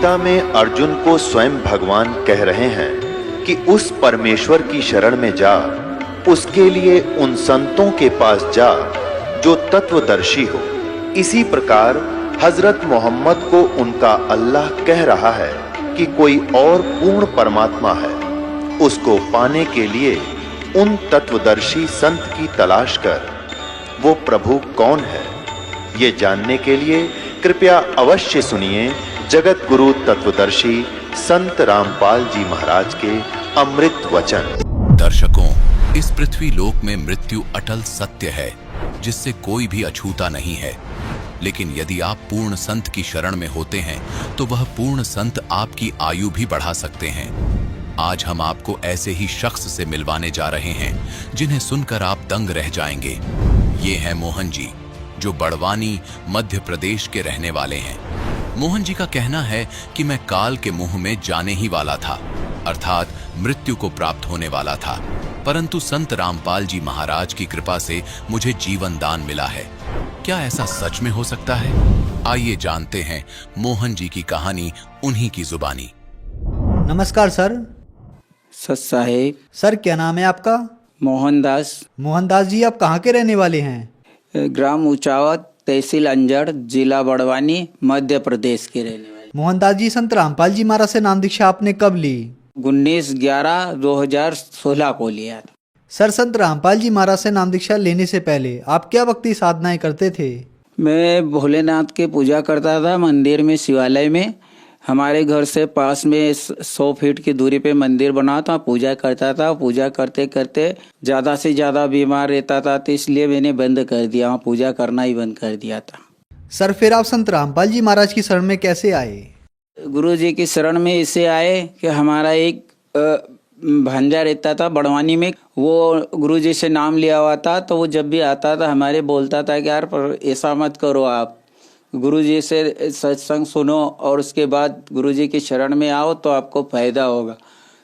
गीता में अर्जुन को स्वयं भगवान कह रहे हैं कि उस परमेश्वर की शरण में जा, उसके लिए उन संतों के पास जा जो तत्वदर्शी हो। इसी प्रकार हजरत मोहम्मद को उनका अल्लाह कह रहा है कि कोई और पूर्ण परमात्मा है, उसको पाने के लिए उन तत्वदर्शी संत की तलाश कर। वो प्रभु कौन है, ये जानने के लिए कृपया अवश्य सुनिए जगत गुरु तत्वदर्शी संत रामपाल जी महाराज के अमृत वचन। दर्शकों, इस पृथ्वी लोक में मृत्यु अटल सत्य है जिससे कोई भी अछूता नहीं है। लेकिन यदि आप पूर्ण संत की शरण में होते हैं तो वह पूर्ण संत आपकी आयु भी बढ़ा सकते हैं। आज हम आपको ऐसे ही शख्स से मिलवाने जा रहे हैं जिन्हें सुनकर आप दंग रह जाएंगे। ये हैं मोहन जी, जो बड़वानी मध्य प्रदेश के रहने वाले हैं। मोहन जी का कहना है कि मैं काल के मुंह में जाने ही वाला था, अर्थात मृत्यु को प्राप्त होने वाला था, परंतु संत रामपाल जी महाराज की कृपा से मुझे जीवन दान मिला है। क्या ऐसा सच में हो सकता है? आइए जानते हैं मोहन जी की कहानी उन्हीं की जुबानी। नमस्कार सर। सत साहेब। सर क्या नाम है आपका? मोहनदास। मोहनदास जी, आप कहाँ के रहने वाले हैं? ग्राम ऊंचावत, तहसील अंजड़, जिला बड़वानी, मध्य प्रदेश के रहने वाले। मोहनदास जी, संत रामपाल जी महाराज से नाम दीक्षा आपने कब ली? 19/11/2016 को लिया था। सर, संत रामपाल जी महाराज से नाम दीक्षा लेने से पहले आप क्या भक्ति साधनाएं करते थे? मैं भोलेनाथ के पूजा करता था मंदिर में, शिवालय में। हमारे घर से पास में 100 फीट की दूरी पे मंदिर बना था, पूजा करता था। पूजा करते करते ज़्यादा से ज़्यादा बीमार रहता था, तो इसलिए मैंने बंद कर दिया, वहाँ पूजा करना ही बंद कर दिया था। सर, फिर आप संत रामपाल जी महाराज की शरण में कैसे आए? गुरु जी की शरण में इससे आए कि हमारा एक भांजा रहता था बड़वानी में, वो गुरुजी से नाम लिया हुआ था, तो वो जब भी आता था हमारे बोलता था कि यार पर ऐसा मत करो, आप गुरुजी से सत्संग सुनो और उसके बाद गुरुजी की शरण में आओ तो आपको फायदा होगा।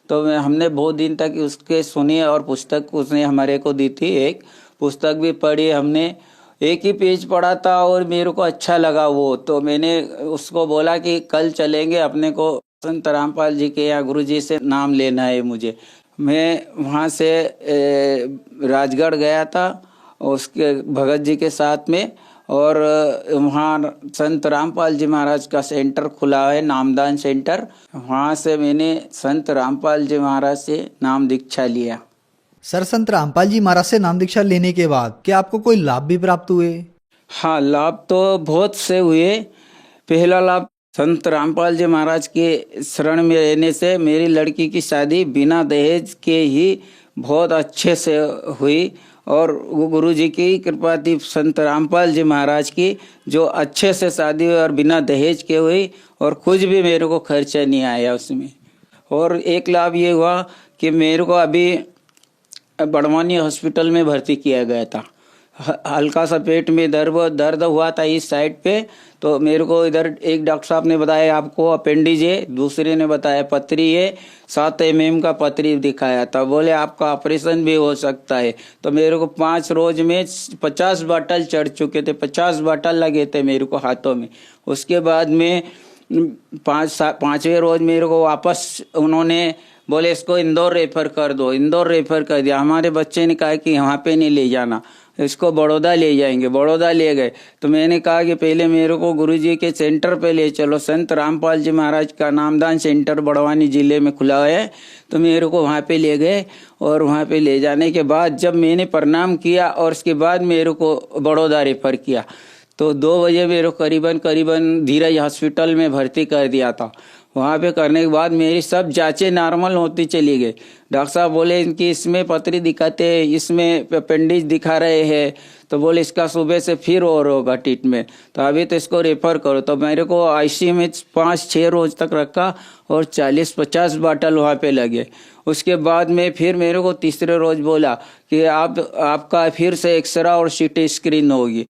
तो हमने बहुत दिन तक उसके सुनी और पुस्तक उसने हमारे को दी थी। एक पुस्तक भी पढ़ी हमने, एक ही पेज पढ़ा था और मेरे को अच्छा लगा वो, तो मैंने उसको बोला कि कल चलेंगे, अपने को संत रामपाल जी के या गुरु जी से नाम लेना है मुझे। मैं वहाँ से राजगढ़ गया था उसके भगत जी के साथ में, और वहाँ संत रामपाल जी महाराज का सेंटर खुला है, नामदान सेंटर। वहाँ से मैंने संत रामपाल जी महाराज से नाम दीक्षा लिया। सर, संत रामपाल जी महाराज से नाम दीक्षा लेने के बाद क्या आपको कोई लाभ भी प्राप्त हुए? हाँ, लाभ तो बहुत से हुए। पहला लाभ, संत रामपाल जी महाराज के शरण में रहने से मेरी लड़की की शादी बिना दहेज के ही बहुत अच्छे से हुई, और गुरु जी की कृपा थी, संत रामपाल जी महाराज की, जो अच्छे से शादी हुई और बिना दहेज के हुई, और कुछ भी मेरे को खर्चा नहीं आया उसमें। और एक लाभ ये हुआ कि मेरे को अभी बड़वानी हॉस्पिटल में भर्ती किया गया था। हल्का सा पेट में दर्द हुआ था इस साइड पे, तो मेरे को इधर एक डॉक्टर साहब ने बताया आपको अपेंडिज है, दूसरे ने बताया पथरी है, 7 mm का पथरी दिखाया था। बोले आपका ऑपरेशन भी हो सकता है। तो मेरे को 5 रोज में 50 बॉटल चढ़ चुके थे, 50 बॉटल लगे थे मेरे को हाथों में। उसके बाद में 5वें रोज मेरे को वापस उन्होंने बोले इसको इंदौर रेफर कर दो। इंदौर रेफर कर दिया। हमारे बच्चे ने कहा कि यहाँ पे नहीं ले जाना, इसको बड़ौदा ले जाएंगे। बड़ौदा ले गए। तो मैंने कहा कि पहले मेरे को गुरुजी के सेंटर पे ले चलो, संत रामपाल जी महाराज का नामदान सेंटर बड़वानी जिले में खुला है। तो मेरे को वहाँ पे ले गए, और वहाँ पे ले जाने के बाद जब मैंने प्रणाम किया और उसके बाद मेरे को बड़ौदा रेफर किया, तो 2 बजे मेरे को करीबन धीरज हॉस्पिटल में भर्ती कर दिया था। वहाँ पे करने के बाद मेरी सब जांचें नॉर्मल होती चली गई। डॉक्टर साहब बोले इनकी इसमें पथरी दिखाते हैं, इसमें अपेंडिज दिखा रहे हैं, तो बोले इसका सुबह से फिर और होगा ट्रीटमेंट, तो अभी तो इसको रेफर करो। तो मेरे को आईसीयू में 5-6 रोज तक रखा और 40-50 बॉटल वहाँ पे लगे। उसके बाद में फिर मेरे को तीसरे रोज बोला कि आपका फिर से एक्सरे और सीटी स्क्रीन होगी।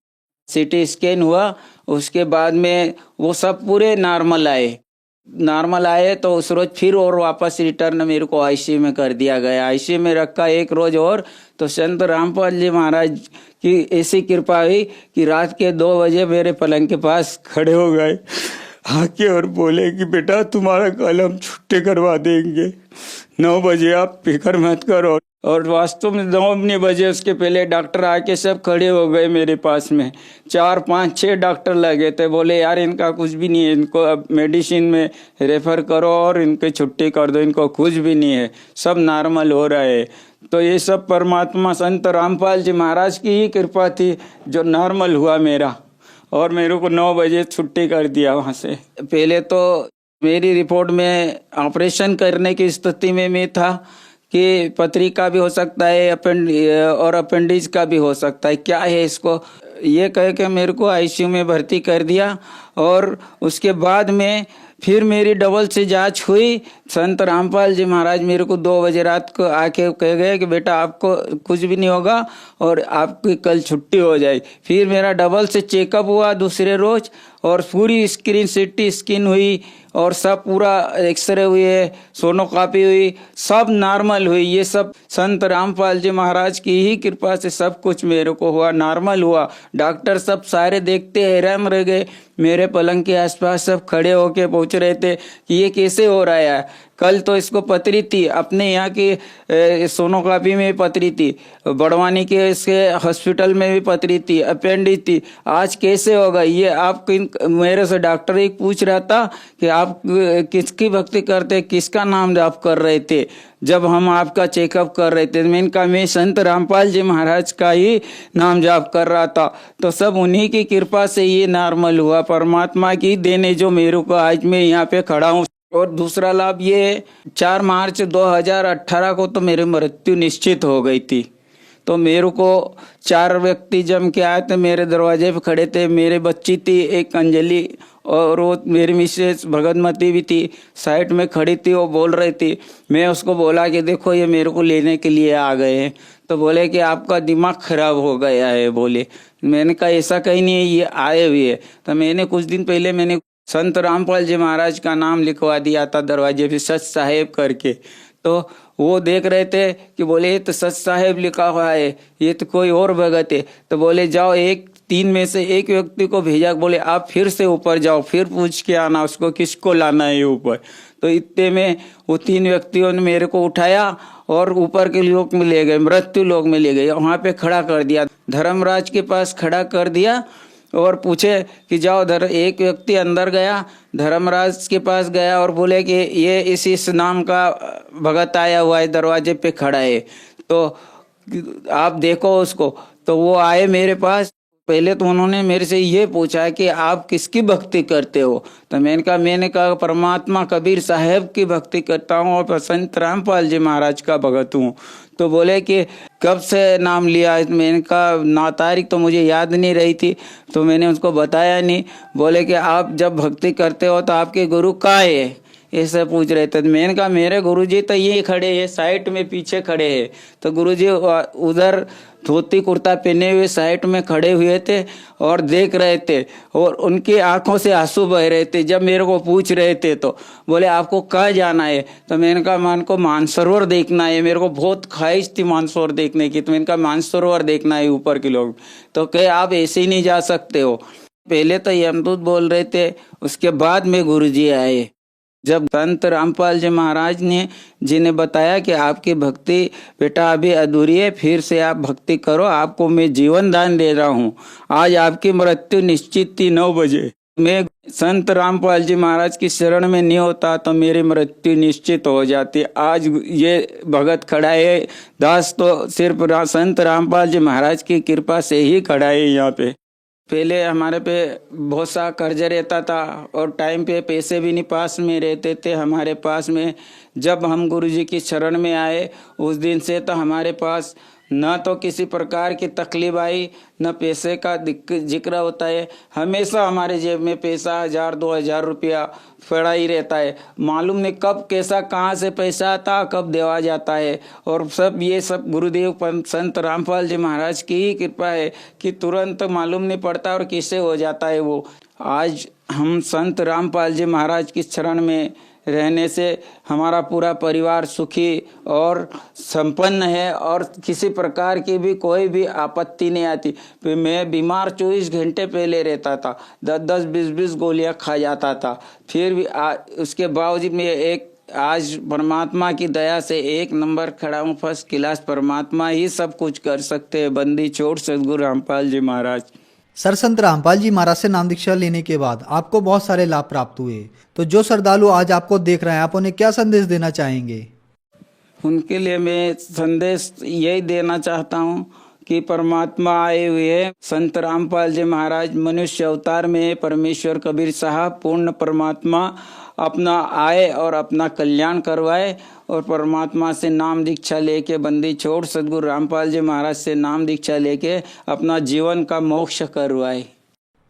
सीटी स्कैन हुआ, उसके बाद में वो सब पूरे नॉर्मल आए तो उस रोज फिर और वापस रिटर्न मेरे को आईसीयू में कर दिया गया। आईसीयू में रखा 1 रोज और, तो संत रामपाल जी महाराज की ऐसी कृपा हुई कि रात के 2 बजे मेरे पलंग के पास खड़े हो गए आके और बोले कि बेटा तुम्हारा कल हम छुट्टी करवा देंगे, 9 बजे आप फिक्र मत करो। और वास्तव में 9 बजे उसके पहले डॉक्टर आके सब खड़े हो गए मेरे पास में, 4 5 6 डॉक्टर लगे थे। बोले यार इनका कुछ भी नहीं है, इनको अब मेडिसिन में रेफर करो और इनकी छुट्टी कर दो, इनको कुछ भी नहीं है, सब नॉर्मल हो रहा है। तो ये सब परमात्मा संत रामपाल जी महाराज की ही कृपा थी जो नॉर्मल हुआ मेरा, और मेरे को 9 बजे छुट्टी कर दिया वहाँ से। पहले तो मेरी रिपोर्ट में ऑपरेशन करने की स्थिति में मैं था कि पथरी का भी हो सकता है और अपेंडिज का भी हो सकता है, क्या है इसको, ये कह के मेरे को आईसीयू में भर्ती कर दिया। और उसके बाद में फिर मेरी डबल से जांच हुई। संत रामपाल जी महाराज मेरे को 2 बजे रात को आके कह गए कि बेटा आपको कुछ भी नहीं होगा और आपकी कल छुट्टी हो जाएगी। फिर मेरा डबल से चेकअप हुआ दूसरे रोज, और पूरी स्क्रीन सिटी स्किन हुई और सब पूरा एक्सरे हुए, सोनोग्राफी हुई, सब नॉर्मल हुई। ये सब संत रामपाल जी महाराज की ही कृपा से सब कुछ मेरे को हुआ, नॉर्मल हुआ। डॉक्टर सब सारे देखते हैरान रह गए, मेरे पलंग के आसपास सब खड़े होके पूछ रहे थे कि ये कैसे हो रहा है। कल तो इसको पथरी थी, अपने यहाँ की सोनोग्राफी में भी पथरी थी, बड़वानी के इसके हॉस्पिटल में भी पथरी थी, अपेंडिक्स थी, आज कैसे होगा ये। आप मेरे से डॉक्टर एक पूछ रहा था कि आप किसकी भक्ति करते, किसका नाम जाप कर रहे थे जब हम आपका चेकअप कर रहे थे। मैं संत रामपाल जी महाराज का ही नाम जाप कर रहा था। तो सब उन्हीं की कृपा से ये नॉर्मल हुआ, परमात्मा की देने जो मेरे को आज मैं यहाँ पे खड़ा हूँ। और दूसरा लाभ ये 4 मार्च 2018 को तो मेरी मृत्यु निश्चित हो गई थी। तो मेरे को 4 व्यक्ति जम के आए थे, मेरे दरवाजे पे खड़े थे। मेरी बच्ची थी एक अंजलि, और वो मेरी मिसेस भगतमती भी थी, साइड में खड़ी थी, वो बोल रही थी। मैं उसको बोला कि देखो ये मेरे को लेने के लिए आ गए हैं। तो बोले कि आपका दिमाग खराब हो गया है। बोले, मैंने कहा ऐसा कहीं नहीं है, ये आए हुए है। तो मैंने कुछ दिन पहले मैंने संत रामपाल जी महाराज का नाम लिखवा दिया था दरवाजे पे, सच साहेब करके। तो वो देख रहे थे कि बोले ये तो सच साहेब लिखा हुआ है, ये तो कोई और भगत है। तो बोले जाओ 3 में से एक व्यक्ति को भेजा, बोले आप फिर से ऊपर जाओ, फिर पूछ के आना उसको किसको लाना है ऊपर। तो इतने में वो 3 व्यक्तियों ने मेरे को उठाया और ऊपर के लोक में ले गए, मृत्यु लोक में ले गए। वहां पे खड़ा कर दिया, धर्मराज के पास खड़ा कर दिया और पूछे कि जाओ। एक व्यक्ति अंदर गया, धर्मराज के पास गया और बोले कि ये इस नाम का भगत आया हुआ है, दरवाजे पे खड़ा है, तो आप देखो उसको। तो वो आए मेरे पास। पहले तो उन्होंने मेरे से ये पूछा कि आप किसकी भक्ति करते हो। तो मैंने कहा परमात्मा कबीर साहब की भक्ति करता हूँ और संत रामपाल जी महाराज का भगत हूँ। तो बोले कि कब से नाम लिया। मैंने कहा ना तारीख तो मुझे याद नहीं रही थी, तो मैंने उसको बताया नहीं। बोले कि आप जब भक्ति करते हो तो आपके गुरु कहाँ है, ऐसे पूछ रहे थे। मैंने कहा मेरे गुरुजी तो ये खड़े हैं, साइड में पीछे खड़े हैं। तो गुरुजी उधर धोती कुर्ता पहने हुए साइड में खड़े हुए थे और देख रहे थे, और उनकी आंखों से आंसू बह रहे थे जब मेरे को पूछ रहे थे। तो बोले आपको कहाँ जाना है। तो मैंने कहा मन को मानसरोवर देखना है, मेरे को बहुत ख्वाहिश थी मानसरोवर देखने की। तो मैंने कहा मानसरोवर देखना है ऊपर के लोग। तो कहे आप ऐसे ही नहीं जा सकते हो। पहले तो यमदूत बोल रहे थे, उसके बाद में गुरुजी आए। जब संत रामपाल जी महाराज ने जिन्हें बताया कि आपकी भक्ति बेटा अभी अधूरी है, फिर से आप भक्ति करो, आपको मैं जीवन दान दे रहा हूँ। आज आपकी मृत्यु निश्चित थी 9 बजे। मैं संत रामपाल जी महाराज की शरण में नहीं होता तो मेरी मृत्यु निश्चित हो जाती। आज ये भगत खड़ा है, दास तो सिर्फ संत रामपाल जी महाराज की कृपा से ही खड़ा है यहाँ पे। पहले हमारे पे बहुत सा कर्ज रहता था और टाइम पे पैसे भी नहीं पास में रहते थे हमारे पास में। जब हम गुरुजी की शरण में आए उस दिन से तो हमारे पास न तो किसी प्रकार की तकलीफ आई, न पैसे का जिक्र होता है। हमेशा हमारे जेब में पैसा 1000-2000 रुपया पड़ा ही रहता है। मालूम नहीं कब कैसा कहाँ से पैसा आता, कब देवा जाता है। और ये सब गुरुदेव संत रामपाल जी महाराज की ही कृपा है कि तुरंत मालूम नहीं पड़ता और किससे हो जाता है वो। आज हम संत रामपाल जी महाराज की शरण में रहने से हमारा पूरा परिवार सुखी और संपन्न है और किसी प्रकार की भी कोई भी आपत्ति नहीं आती। मैं बीमार 24 घंटे पहले रहता था, 10-10 20-20 गोलियां खा जाता था, फिर भी उसके बावजूद मैं आज परमात्मा की दया से 1 नंबर खड़ा हूँ, फर्स्ट क्लास। परमात्मा ही सब कुछ कर सकते हैं। बंदी छोड़ सदगुरु रामपाल जी महाराज। सर, संत रामपाल जी महाराज से नाम दीक्षा लेने के बाद आपको बहुत सारे लाभ प्राप्त हुए, तो जो श्रद्धालु आज आपको देख रहे हैं, आप उन्हें क्या संदेश देना चाहेंगे? उनके लिए मैं संदेश यही देना चाहता हूँ कि परमात्मा आए हुए संत रामपाल जी महाराज मनुष्य अवतार में परमेश्वर कबीर साहब पूर्ण परमात्मा अपना आए और अपना कल्याण करवाए और परमात्मा से नाम दीक्षा लेके बंदी छोड़ सदगुरु रामपाल जी महाराज से नाम दीक्षा लेके अपना जीवन का मोक्ष करवाए।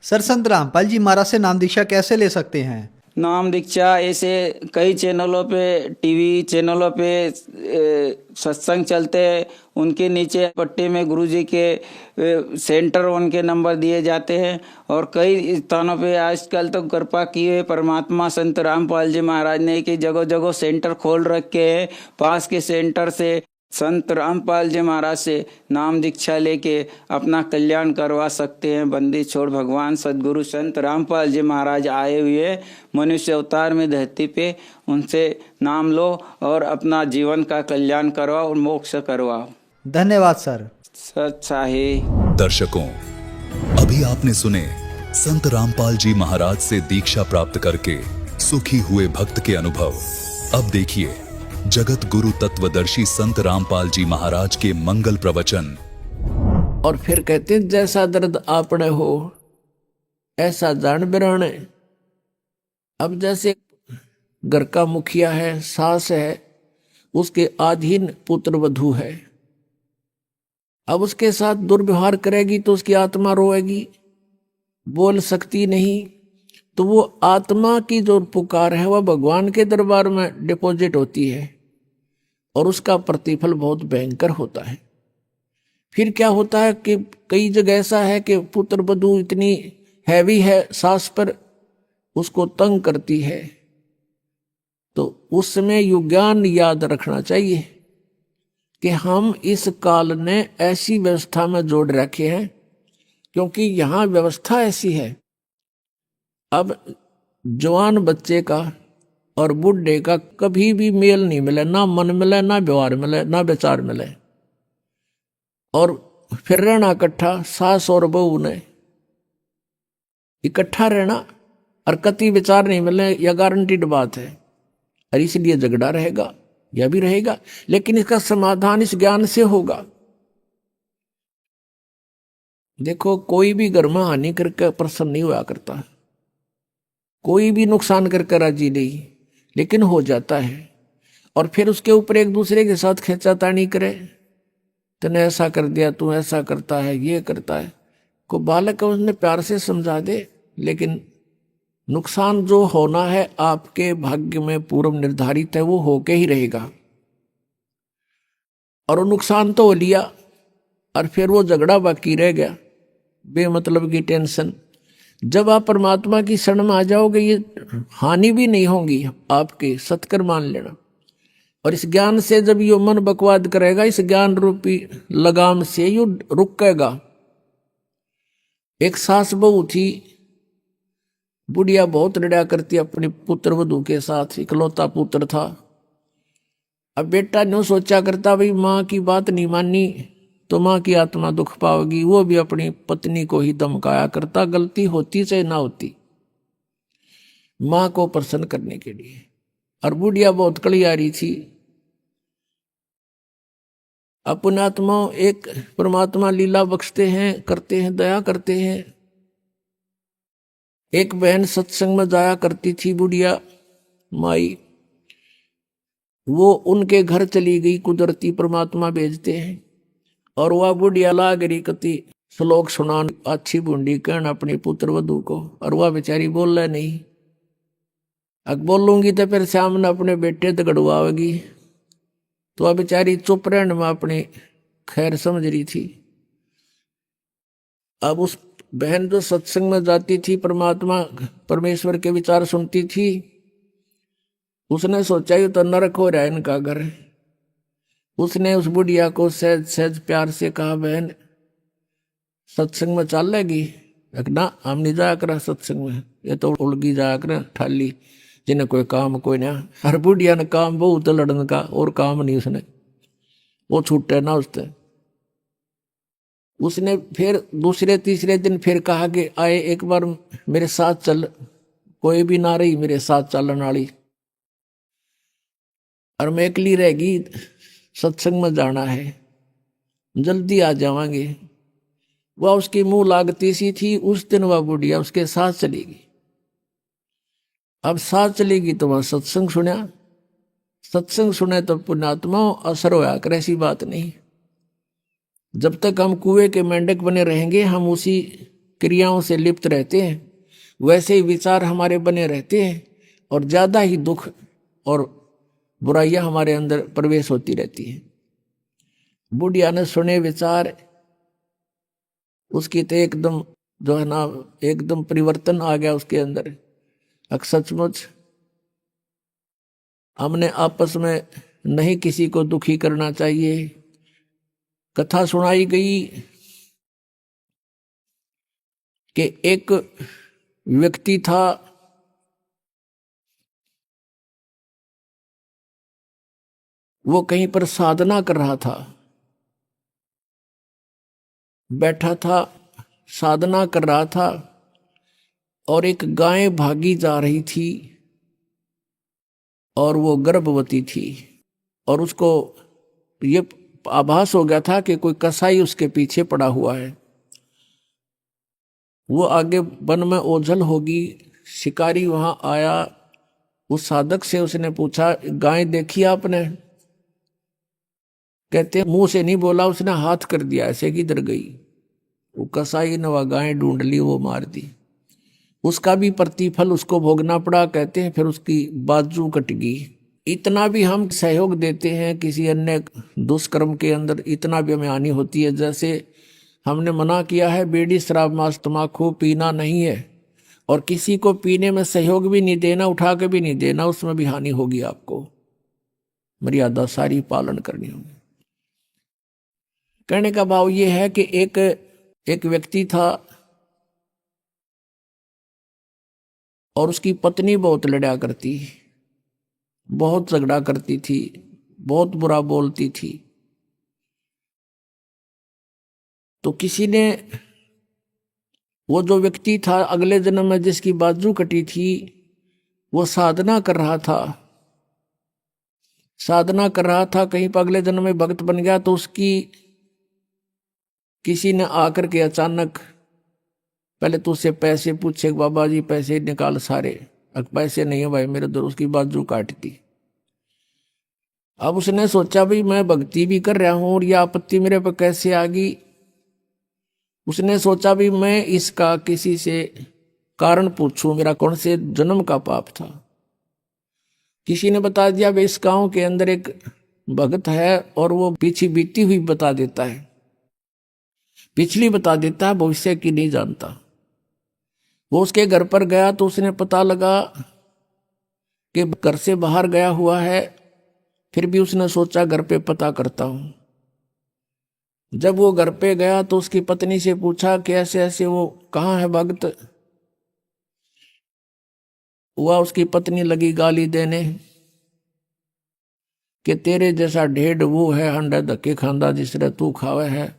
सर, संत रामपाल जी महाराज से नाम दीक्षा कैसे ले सकते हैं? नाम दीक्षा ऐसे कई चैनलों पे, टीवी चैनलों पे सत्संग चलते हैं, उनके नीचे पट्टी में गुरुजी के सेंटर उनके नंबर दिए जाते हैं और कई स्थानों पे आजकल तो कृपा की है परमात्मा संत रामपाल जी महाराज ने कि जगह जगह सेंटर खोल रखे हैं। पास के सेंटर से संत रामपाल जी महाराज से नाम दीक्षा लेके अपना कल्याण करवा सकते हैं। बंदी छोड़ भगवान सदगुरु संत रामपाल जी महाराज आए हुए मनुष्य अवतार में धरती पे, उनसे नाम लो और अपना जीवन का कल्याण करवाओ और मोक्ष करवाओ। धन्यवाद सर। सच्चा है। दर्शकों, अभी आपने सुने संत रामपाल जी महाराज से दीक्षा प्राप्त करके सुखी हुए भक्त के अनुभव। अब देखिए जगत गुरु तत्वदर्शी संत रामपाल जी महाराज के मंगल प्रवचन। और फिर कहते हैं, जैसा दर्द आपने हो ऐसा जान बिराने। अब जैसे घर का मुखिया है, सास है, उसके अधीन पुत्र वधू है, अब उसके साथ दुर्व्यवहार करेगी तो उसकी आत्मा रोएगी, बोल सकती नहीं। तो वो आत्मा की जो पुकार है वह भगवान के दरबार में डिपॉजिट होती है और उसका प्रतिफल बहुत भयंकर होता है। फिर क्या होता है कि कई जगह ऐसा है कि पुत्र वधू इतनी हैवी है सास पर, उसको तंग करती है, तो उस समय यु ज्ञान याद रखना चाहिए कि हम इस काल ने ऐसी व्यवस्था में जोड़ रखे हैं, क्योंकि यहाँ व्यवस्था ऐसी है। अब जवान बच्चे का और बुढ़े का कभी भी मेल नहीं मिले, ना मन मिले, ना व्यवहार मिले, ना विचार मिले, और फिर रहना इकट्ठा, सास और बहू ने इकट्ठा रहना और कति विचार नहीं मिले, यह गारंटीड बात है। और इसलिए झगड़ा रहेगा, यह भी रहेगा, लेकिन इसका समाधान इस ज्ञान से होगा। देखो, कोई भी घर में हानि करके प्रसन्न नहीं हुआ करता, कोई भी नुकसान करके राजी नहीं, लेकिन हो जाता है। और फिर उसके ऊपर एक दूसरे के साथ खींचातानी करे, तूने ऐसा कर दिया, तू ऐसा करता है, ये करता है। को बालक है उसने प्यार से समझा दे, लेकिन नुकसान जो होना है आपके भाग्य में पूर्व निर्धारित है, वो होके ही रहेगा। और वो नुकसान तो हो लिया और फिर वो झगड़ा बाकी रह गया, बेमतलब की टेंशन। जब आप परमात्मा की शरण में आ जाओगे ये हानि भी नहीं होगी आपके, सत्कर मान लेना। और इस ज्ञान से जब यो मन बकवाद करेगा, इस ज्ञान रूपी लगाम से यो रुकेगा। एक सास बहू थी, बुढ़िया बहुत लड़ा करती अपने पुत्र वधू के साथ, इकलौता पुत्र था। अब बेटा न्यू सोचा करता, भाई माँ की बात नहीं मानी तो माँ की आत्मा दुख पाओगी। वो भी अपनी पत्नी को ही धमकाया करता, गलती होती चाहे ना होती, माँ को प्रसन्न करने के लिए। और बुढ़िया बहुत कलियारी थी। अपने आत्मा एक परमात्मा लीला बख्शते हैं, करते हैं, दया करते हैं। एक बहन सत्संग में जाया करती थी, बुढ़िया माई, वो उनके घर चली गई, कुदरती परमात्मा भेजते हैं। और वह बुढ़िया लागरी कति श्लोक सुनान अच्छी बूंदी कहना अपनी पुत्र वधू को, और वह बेचारी बोल रहा नहीं। अब बोलूंगी तो फिर सामने अपने बेटे दगड़वाएगी, तो वह बेचारी चुप रहने में अपनी खैर समझ रही थी। अब उस बहन जो सत्संग में जाती थी, परमात्मा परमेश्वर के विचार सुनती थी, उसने सोचा ये तो नरक हो रहा है इनका घर। उसने उस बुढ़िया को सहज सहज प्यार से कहा, बहन सत्संग में चल लेगी? ना, हम नहीं जाया करा सत्संग में, ये तो उलगी जाया कर ठाली, जिन्हें कोई काम कोई ना। हर बुढ़िया ने काम बहुत लड़न का, और काम नहीं उसने, वो छूटे ना उससे। उसने फिर दूसरे तीसरे दिन फिर कहा कि आए एक बार मेरे साथ चल, कोई भी ना रही मेरे साथ चलने वाली, और मैं अकेली रहेगी, सत्संग में जाना है, जल्दी आ जावांगे। वह उसकी मुंह लागती सी थी, उस दिन वह बुढ़िया उसके साथ चलेगी। अब साथ चलेगी तो वह सत्संग सुना, सत्संग सुने तो पुण्यात्मा असर होया कर, ऐसी बात नहीं। जब तक हम कुएं के मेंढक बने रहेंगे, हम उसी क्रियाओं से लिप्त रहते हैं, वैसे ही विचार हमारे बने रहते हैं, और ज्यादा ही दुख और बुराइयां हमारे अंदर प्रवेश होती रहती है। बुढ़िया ने सुने विचार, उसकी तो एकदम जो है ना, एकदम परिवर्तन आ गया उसके अंदर। सचमुच हमने आपस में नहीं किसी को दुखी करना चाहिए। कथा सुनाई गई कि एक व्यक्ति था, वो कहीं पर साधना कर रहा था, बैठा था, साधना कर रहा था, और एक गाय भागी जा रही थी, और वो गर्भवती थी, और उसको ये आभास हो गया था कि कोई कसाई उसके पीछे पड़ा हुआ है। वो आगे वन में ओझल होगी, शिकारी वहां आया, उस साधक से उसने पूछा, गाय देखी आपने? कहते मुंह से नहीं बोला, उसने हाथ कर दिया, ऐसे किधर गई? वो कसाई ने वह गाय ढूंढ ली, वो मार दी। उसका भी प्रतिफल उसको भोगना पड़ा। कहते हैं फिर उसकी बाजू कट गई। इतना भी हम सहयोग देते हैं किसी अन्य दुष्कर्म के अंदर, इतना भी हमें हानि होती है। जैसे हमने मना किया है बीड़ी शराब मांस तम्बाकू पीना नहीं है, और किसी को पीने में सहयोग भी नहीं देना, उठा के भी नहीं देना, उसमें भी हानि होगी। आपको मर्यादा सारी पालन करनी होगी। कहने का भाव ये है कि एक व्यक्ति था, और उसकी पत्नी बहुत लड़ा करती, बहुत झगड़ा करती थी, बहुत बुरा बोलती थी। तो किसी ने, वो जो व्यक्ति था अगले जन्म में जिसकी बाजू कटी थी, वो साधना कर रहा था, कहीं पर अगले जन्म में भक्त बन गया। तो उसकी किसी ने आकर के अचानक पहले तो उससे पैसे पूछे, बाबा जी पैसे निकाल सारे। पैसे नहीं है भाई मेरे, उसकी बाजू काट दी। अब उसने सोचा भाई मैं भक्ति भी कर रहा हूं और यह आपत्ति मेरे पर कैसे आ गई। उसने सोचा भी मैं इसका किसी से कारण पूछूं, मेरा कौन से जन्म का पाप था। किसी ने बता दिया भाई इस गांव के अंदर एक भगत है, और वो पीछे बीती हुई बता देता है, पिछली बता देता है, भविष्य की नहीं जानता। वो उसके घर पर गया तो उसने पता लगा कि घर से बाहर गया हुआ है। फिर भी उसने सोचा घर पे पता करता हूं। जब वो घर पे गया तो उसकी पत्नी से पूछा कि ऐसे ऐसे वो कहाँ है भक्त हुआ। उसकी पत्नी लगी गाली देने कि तेरे जैसा ढेड वो है, हंडा धक्के खांदा जिसने तू खावे है,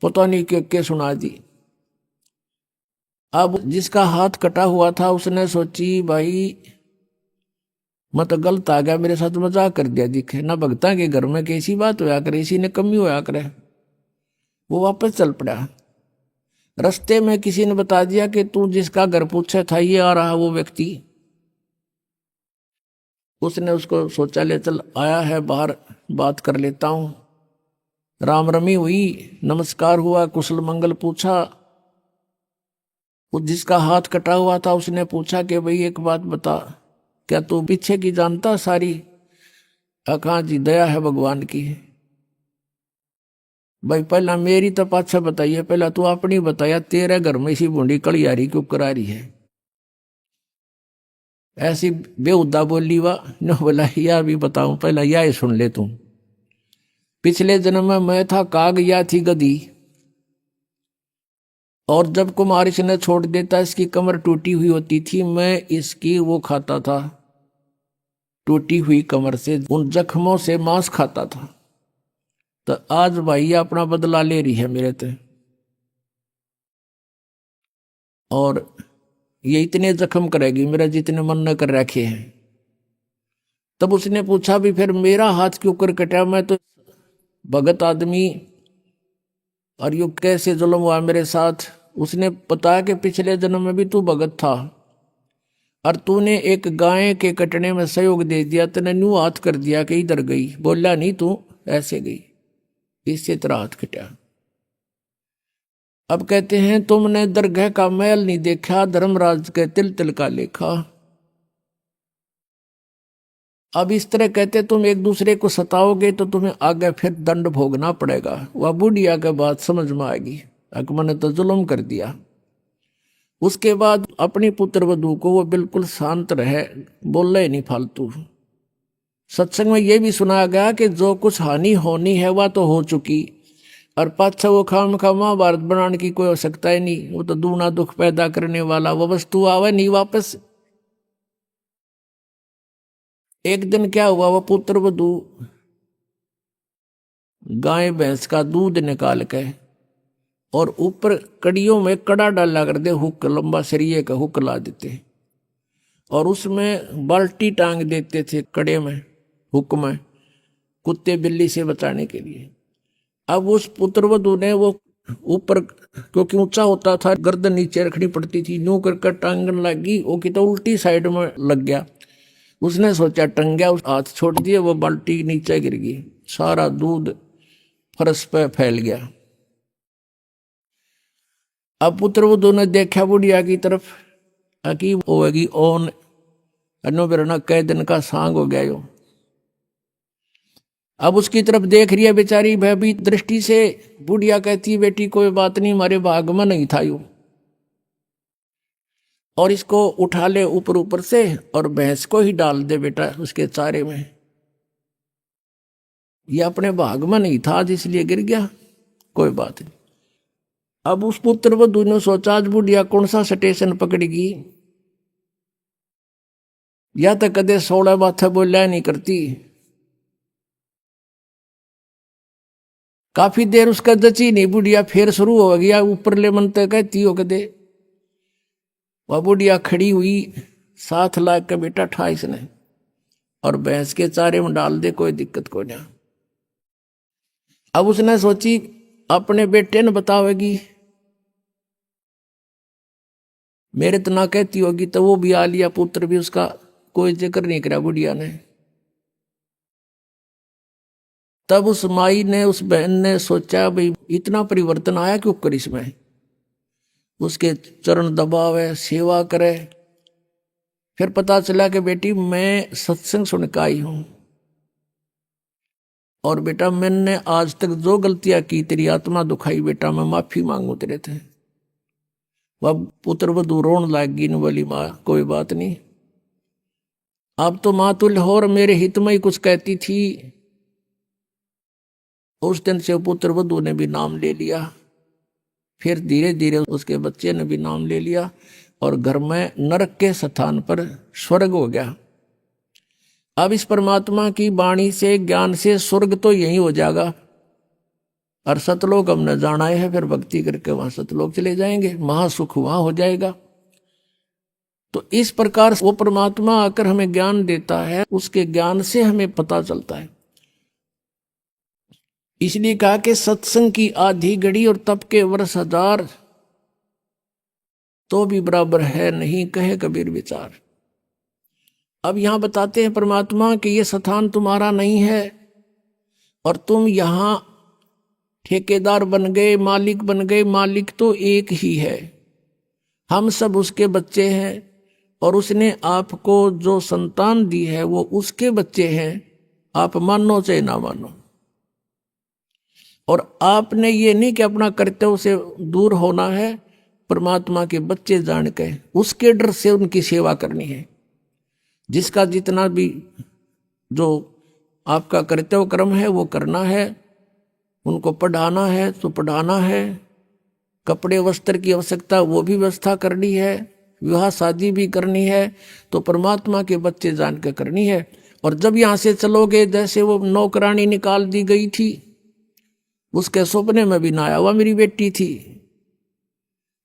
पता नहीं के सुना दी। अब जिसका हाथ कटा हुआ था उसने सोची भाई मैं तो गलत आ गया, मेरे साथ मजाक कर दिया, दिखे ना भगता के घर में कैसी बात होया करे, इसी ने कमी होया करे। वो वापस चल पड़ा। रास्ते में किसी ने बता दिया कि तू जिसका घर पूछा था ये आ रहा वो व्यक्ति। उसने उसको सोचा ले चल आया है बाहर, बात कर लेता हूं। राम रमी हुई, नमस्कार हुआ, कुशल मंगल पूछा। वो जिसका हाथ कटा हुआ था उसने पूछा कि भाई एक बात बता, क्या तू पीछे की जानता सारी? कहा जी दया है भगवान की। भाई पहला मेरी तो पाछा बताइए, पहला तू अपनी बताया, तेरे घर में इसी बूंदी कलियारी क्यों करा रही है? ऐसी बेहुदा बोली वाह न, बोला यह भी बताऊं, पहला यह सुन ले तू। पिछले जन्म में मैं था काग, या थी गधी, और जब कुमार इसने छोड़ देता, इसकी कमर टूटी हुई होती थी, मैं इसकी वो खाता था, टूटी हुई कमर से उन जख्मों से मांस खाता था। तो आज भाई अपना बदला ले रही है मेरे ते, और ये इतने जख्म करेगी मेरा जितने मन न कर रखे हैं। तब उसने पूछा भी फिर मेरा हाथ क्यों कर कटा, मैं तो भगत आदमी, और यू कैसे जुल्म हुआ मेरे साथ? उसने बताया कि पिछले जन्म में भी तू भगत था, और तूने एक गाय के कटने में सहयोग दे दिया, तूने न्यू हाथ कर दिया कि इधर गई, बोला नहीं तू ऐसे गई, इससे तेरा हाथ कटा। अब कहते हैं तुमने दरगाह का महल नहीं देखा, धर्मराज के तिल तिल का लेखा। अब इस तरह कहते तुम एक दूसरे को सताओगे तो तुम्हें आगे फिर दंड भोगना पड़ेगा। वह बुढ़िया के बात समझ में आएगी, अकबर ने तो जुल्म कर दिया। उसके बाद अपनी पुत्र वधू को वो बिल्कुल शांत रहे, बोले नहीं फालतू। सत्संग में ये भी सुनाया गया कि जो कुछ हानि होनी है वह तो हो चुकी, और पाछा वो खाम खा महाभारत बनाने की कोई आवश्यकता ही नहीं। वो तो दूना दुख पैदा करने वाला वो वस्तु आवे नहीं वापस। एक दिन क्या हुआ, वो पुत्र वधू गाय भैंस का दूध निकाल के और ऊपर कड़ियों में कड़ा डाला कर दे, हुक लंबा सरिये का हुक ला देते, और उसमें बाल्टी टांग देते थे कड़े में, हुक में, कुत्ते बिल्ली से बचाने के लिए। अब उस पुत्रवधू ने वो ऊपर, क्योंकि ऊंचा होता था, गर्दन नीचे रखनी पड़ती थी, यूं करके टांगन लगी, वो की तो उल्टी साइड में लग गया। उसने सोचा टंग गया, उस हाथ छोड़ दिए, वो बाल्टी नीचे गिर गई, सारा दूध फर्श पे फैल गया। अब पुत्रवधू ने देखा बुढ़िया की तरफ, कि होगी ओन अनु कई दिन का सांग हो गया यो। अब उसकी तरफ देख रही है बेचारी भयभीत दृष्टि से। बुढ़िया कहती बेटी कोई बात नहीं, हमारे भाग में नहीं था यू, और इसको उठा ले ऊपर ऊपर से और भैंस को ही डाल दे बेटा उसके चारे में। ये अपने भाग में नहीं था इसलिए गिर गया, कोई बात नहीं। अब उस पुत्र वधू ने सोचा आज बुढ़िया कौन सा स्टेशन पकड़ेगी, या तो कदे 16 बात बोलिया नहीं करती। काफी देर उसका जची नहीं, बुढ़िया फिर शुरू हो गया ऊपर ले मन तक कहती हो कदे। वह बुढ़िया खड़ी हुई, 7 लाख का बेटा ठा इसने और भैंस के चारे में डाल दे, कोई दिक्कत को नहीं। अब उसने सोची अपने बेटे ने बतावेगी, मेरे तो ना कहती होगी तो वो भी आ लिया, पुत्र भी उसका कोई जिक्र नहीं करा बुढ़िया ने। तब उस माई ने, उस बहन ने सोचा भाई इतना परिवर्तन आया क्यों कर इसमें, उसके चरण दबावे, सेवा करे। फिर पता चला कि बेटी मैं सत्संग सुन के आई हूं, और बेटा मैंने आज तक जो गलतियां की, तेरी आत्मा दुखाई बेटा, मैं माफी मांगू तेरे थे। वह पुत्र वधू रोन लागी न, बोली माँ कोई बात नहीं, अब तो माँ तुल्य हो और मेरे हित में ही कुछ कहती थी। उस दिन से पुत्र वधू ने भी नाम ले लिया, फिर धीरे धीरे उसके बच्चे ने भी नाम ले लिया, और घर में नरक के स्थान पर स्वर्ग हो गया। अब इस परमात्मा की वाणी से, ज्ञान से स्वर्ग तो यही हो जाएगा, और सतलोक हमने जाना है, फिर भक्ति करके वहां सतलोक चले जाएंगे, महासुख वहां हो जाएगा। तो इस प्रकार वो परमात्मा आकर हमें ज्ञान देता है, उसके ज्ञान से हमें पता चलता है। इसलिए कहा कि सत्संग की आधी घड़ी और तप के वर्ष 1000 तो भी बराबर है नहीं, कहे कबीर विचार। अब यहां बताते हैं परमात्मा कि ये स्थान तुम्हारा नहीं है, और तुम यहां ठेकेदार बन गए, मालिक बन गए। मालिक तो एक ही है, हम सब उसके बच्चे हैं, और उसने आपको जो संतान दी है वो उसके बच्चे हैं, आप मानो चाहे ना मानो। और आपने ये नहीं कि अपना कर्तव्य से दूर होना है, परमात्मा के बच्चे जान के उसके डर से उनकी सेवा करनी है। जिसका जितना भी जो आपका कर्तव्य कर्म है वो करना है। उनको पढ़ाना है तो पढ़ाना है, कपड़े वस्त्र की आवश्यकता वो भी व्यवस्था करनी है, विवाह शादी भी करनी है, तो परमात्मा के बच्चे जान के करनी है। और जब यहाँ से चलोगे, जैसे वो नौकरानी निकाल दी गई थी, उसके सपने में भी ना आया हुआ मेरी बेटी थी,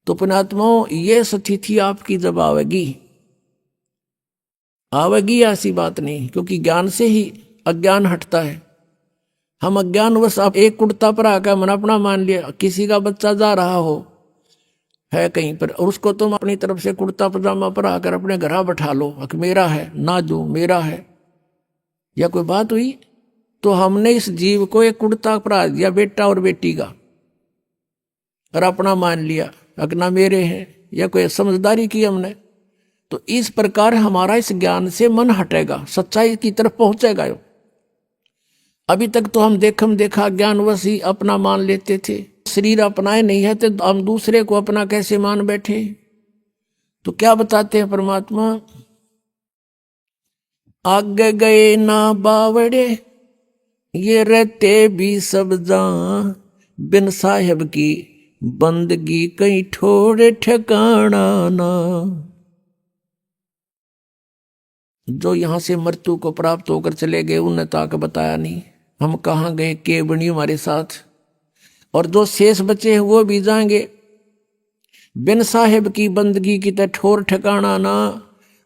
तो पुण्यात्माओं ये स्थिति आपकी जब आवेगी ऐसी बात नहीं, क्योंकि ज्ञान से ही अज्ञान हटता है। हम अज्ञानवश आप एक कुर्ता पर आकर मन अपना मान लिया, किसी का बच्चा जा रहा हो है कहीं पर, और उसको तुम अपनी तरफ से कुर्ता पजामा पर आकर अपने घर बैठा लो, मेरा है ना जो मेरा है, या कोई बात हुई? तो हमने इस जीव को एक कुर्ता परा दिया बेटा और बेटी का, और अपना मान लिया अगना मेरे हैं, या कोई समझदारी की हमने। तो इस प्रकार हमारा इस ज्ञान से मन हटेगा, सच्चाई की तरफ पहुंचेगा। अभी तक तो हम देखा ज्ञानवश ही अपना मान लेते थे, शरीर अपनाए नहीं है तो हम दूसरे को अपना कैसे मान बैठे। तो क्या बताते हैं परमात्मा, आगे गए ना बावड़े ये रहते भी सब जान, बिन साहेब की बंदगी कहीं ठोड़े ठिकाना ना। जो यहां से मृत्यु को प्राप्त होकर चले गए उन्हें ताक बताया नहीं हम कहाँ गए, के बनी हमारे साथ। और जो शेष बचे हैं वो भी जाएंगे, बिन साहेब की बंदगी की तरह ठोर ठिकाना ना।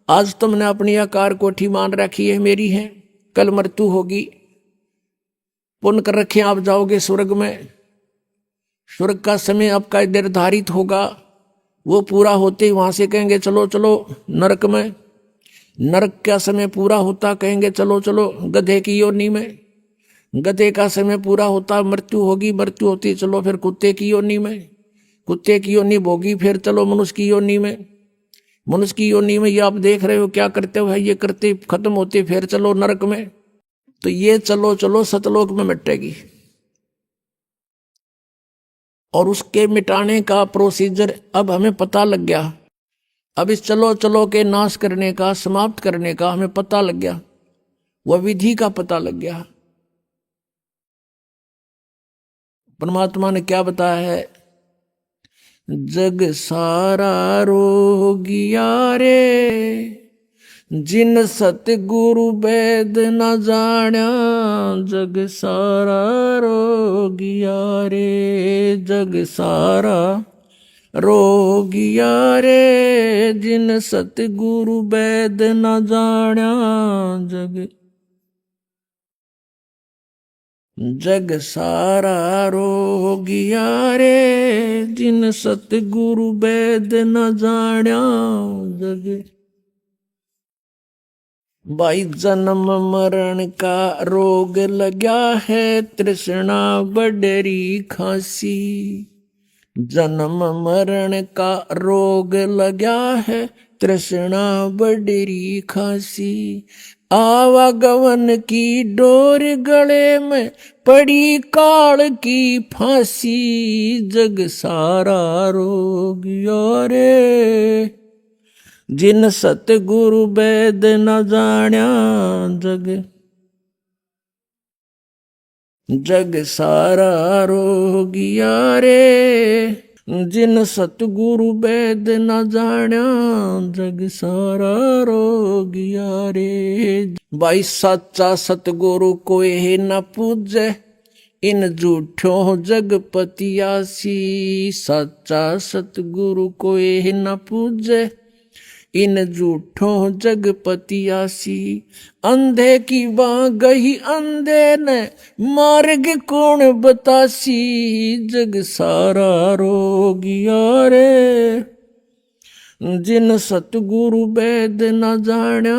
आज तुमने अपनी आकार कोठी मान रखी है मेरी है, कल मृत्यु होगी, पुण्य कर रखे आप जाओगे स्वर्ग में, स्वर्ग का समय आपका निर्धारित होगा, वो पूरा होते ही वहां से कहेंगे चलो चलो नरक में, नरक का समय पूरा होता कहेंगे चलो चलो गधे की योनि में, गधे का समय पूरा होता मृत्यु होगी, मृत्यु होती चलो फिर कुत्ते की योनि में, कुत्ते की योनि भोगी फिर चलो मनुष्य की योनि में, मनुष्य की योनि में ये आप देख रहे हो क्या करते हो, ये करते खत्म होते फिर चलो नरक में। तो ये चलो चलो सतलोक में मिटेगी, और उसके मिटाने का प्रोसीजर अब हमें पता लग गया। अब इस चलो चलो के नाश करने का, समाप्त करने का हमें पता लग गया, वह विधि का पता लग गया। परमात्मा ने क्या बताया है, जग सारा रोगिया रे जिन सतगुरु वेद न जाण्या, जग सारा रोगिया रे, जग सारा रोगिया रे जिन सतगुरु वेद न जाण्या, जग सारा रोगिया रे जिन सतगुरु वेद न जाण्या, जग। भाई जन्म मरण का रोग लग्या है, तृष्णा बडरी खांसी, जन्म मरण का रोग लग्या है, तृष्णा बडरी खांसी, आवागमन की डोर गले में पड़ी काल की फांसी, जग सारा रोग रे जिन सतगुरु वेद न जाण्या, जग। जग सारा रोगिया रे जिन सतगुरु वेद न जाण्या, जग सारा रोगिया रे। भाई सच्चा सतगुरु कोई न पूजे, इन झूठों जगपतियासी, सच्चा सतगुरु कोई न पूजे, इन झूठों जगपतियासी, अंधे की बाँ गही अंधे ने मार्ग कौन बतासी, जग सारा रोगिया रे जिन सतगुरु वेद न जाण्या,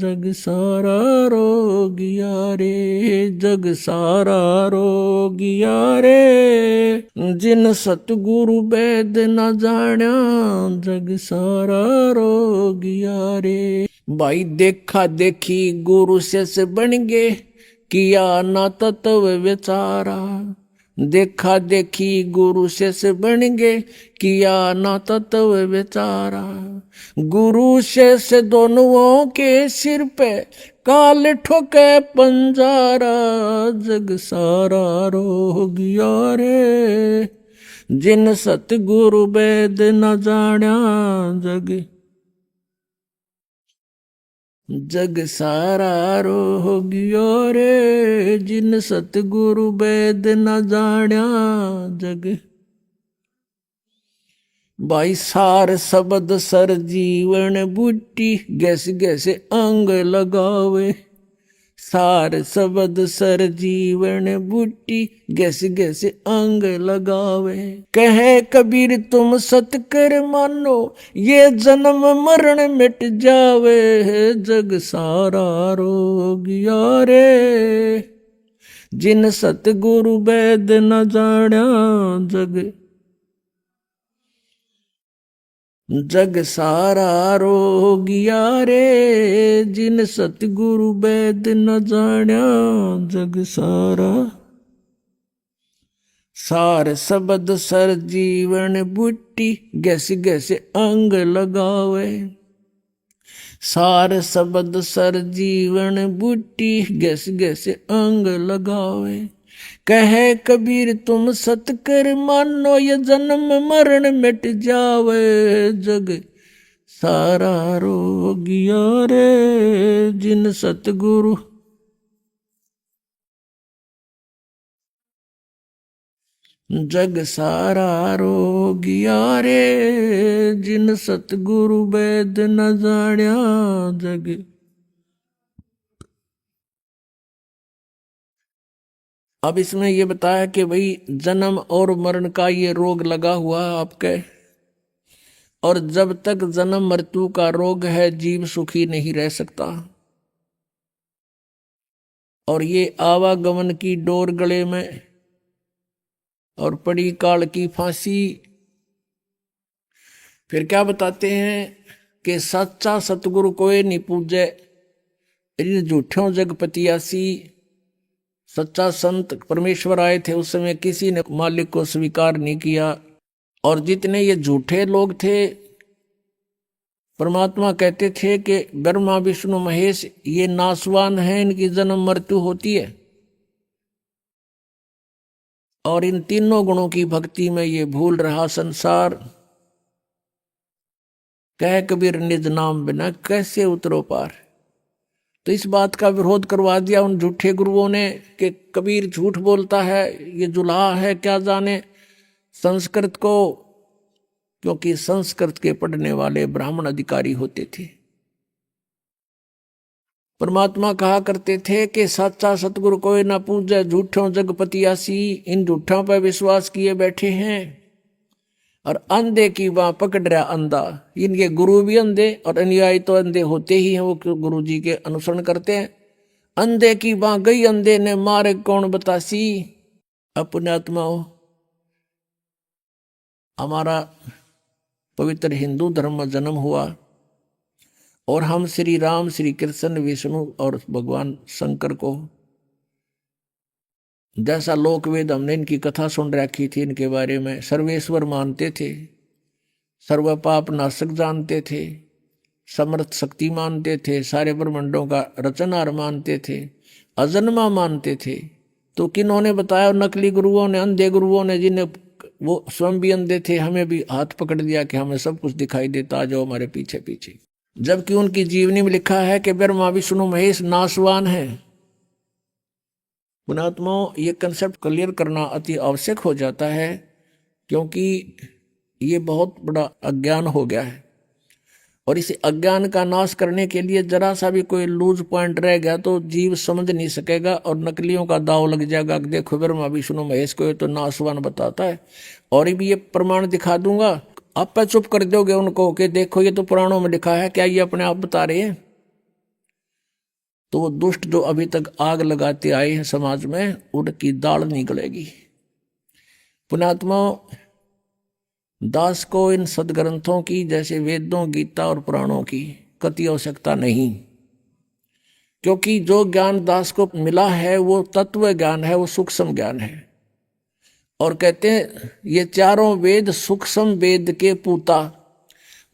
जग सारा रोगिया रे, जग सारा रोगिया रे जिन सतगुरु वेद न जाण्या, जग सारा रोगिया रे। भाई देखा देखी गुरु से बन गे, किया ना तत्व विचारा, देखा देखी गुरु से बन गे, किया ना तत्व बेचारा। गुरु से दोनों के सिर पे काल ठोके पंजारा। जग सारा रो गया रे, जिन सतगुरु वेद न जाण्या। जग सारा रो गयो रे, जिन सतगुरु वेद न जाण्या। जग भाई सार शब्द सर जीवन बूटी, गैस गैस अंग लगावे। सार शब्द सर जीवन बूटी, गैस गैस अंग लगावे। कहे कबीर तुम सत कर मानो, ये जन्म मरण मिट जावे। जग सारा रो गया रे, जिन सतगुरु वेद न जाण्या। जग सारा रो गया रे, जिन सतगुरु वेद न जाण्या। जग सारा सार शब्द सर जीवन बूटी, गैस गैस अंग लगावे। सार शब्द सर जीवन बूटी, गैस गैस अंग लगावे। कहे कबीर तुम सत कर मानो, ये जन्म मरण मिट जावे। जग सारा रो गया रे, जिन सतगुरु जग सारा रो गया रे, जिन सतगुरु वेद न जाण्या। जग अब इसमें ये बताया कि भाई जन्म और मरण का ये रोग लगा हुआ है आपके, और जब तक जन्म मृत्यु का रोग है जीव सुखी नहीं रह सकता। और ये आवागमन की डोर गले में और पड़ी काल की फांसी। फिर क्या बताते हैं कि सच्चा सतगुरु कोई नहीं पूजे, इन झूठों जगपतियासी। सच्चा संत परमेश्वर आए थे उस समय किसी ने मालिक को स्वीकार नहीं किया। और जितने ये झूठे लोग थे, परमात्मा कहते थे कि ब्रह्मा विष्णु महेश ये नासवान हैं, इनकी जन्म मृत्यु होती है। और इन तीनों गुणों की भक्ति में ये भूल रहा संसार। कह कबीर निज नाम बिना कैसे उतरो पार। तो इस बात का विरोध करवा दिया उन झूठे गुरुओं ने कि कबीर झूठ बोलता है, ये जुलाहा है, क्या जाने संस्कृत को। क्योंकि संस्कृत के पढ़ने वाले ब्राह्मण अधिकारी होते थे। परमात्मा कहा करते थे कि सच्चा सतगुरु कोई ना पूजे, झूठों जगपतियासी। इन झूठों पर विश्वास किए बैठे हैं और अंधे की बाँ पकड़ रहा अंधा। इनके गुरु भी अंधे और अनुयायी तो अंधे होते ही हैं, वो गुरु जी के अनुसरण करते हैं। अंधे की बाँ गई अंधे ने मारे कौन बतासी। अपने आत्माओं, हमारा पवित्र हिंदू धर्म में जन्म हुआ और हम श्री राम, श्री कृष्ण, विष्णु और भगवान शंकर को जैसा लोक वेद हमने इनकी कथा सुन रखी थी, इनके बारे में सर्वेश्वर मानते थे, सर्व पाप नाशक जानते थे, समर्थ शक्ति मानते थे, सारे ब्रह्मांडों का रचनहार मानते थे, अजन्मा मानते थे। तो किन्होंने बताया? नकली गुरुओं ने, अंधे गुरुओं ने, जिन्हें वो स्वयं भी अंधे थे, हमें भी हाथ पकड़ दिया कि हमें सब कुछ दिखाई देता, आ जाओ हमारे पीछे पीछे। जबकि उनकी जीवनी में लिखा है कि ब्रह्मा विष्णु महेश नासवान है। पुणात्माओं, ये कंसेप्ट क्लियर करना अति आवश्यक हो जाता है, क्योंकि ये बहुत बड़ा अज्ञान हो गया है। और इस अज्ञान का नाश करने के लिए जरा सा भी कोई लूज पॉइंट रह गया तो जीव समझ नहीं सकेगा और नकलियों का दाव लग जाएगा। देखो ब्रह्मा विष्णु महेश को तो नासवान बताता है, और भी ये प्रमाण दिखा दूंगा, आप पे चुप कर दोगे उनको कि देखो ये तो पुराणों में लिखा है, क्या ये अपने आप बता रहे हैं? तो वो दुष्ट जो अभी तक आग लगाते आए हैं समाज में, उनकी दाल निकलेगी। पुणात्माओं, दास को इन सदग्रंथों की जैसे वेदों, गीता और पुराणों की कति आवश्यकता नहीं, क्योंकि जो ज्ञान दास को मिला है वो तत्व ज्ञान है, वो सूक्ष्म ज्ञान है। और कहते हैं ये चारों वेद सूक्ष्म वेद के पूता,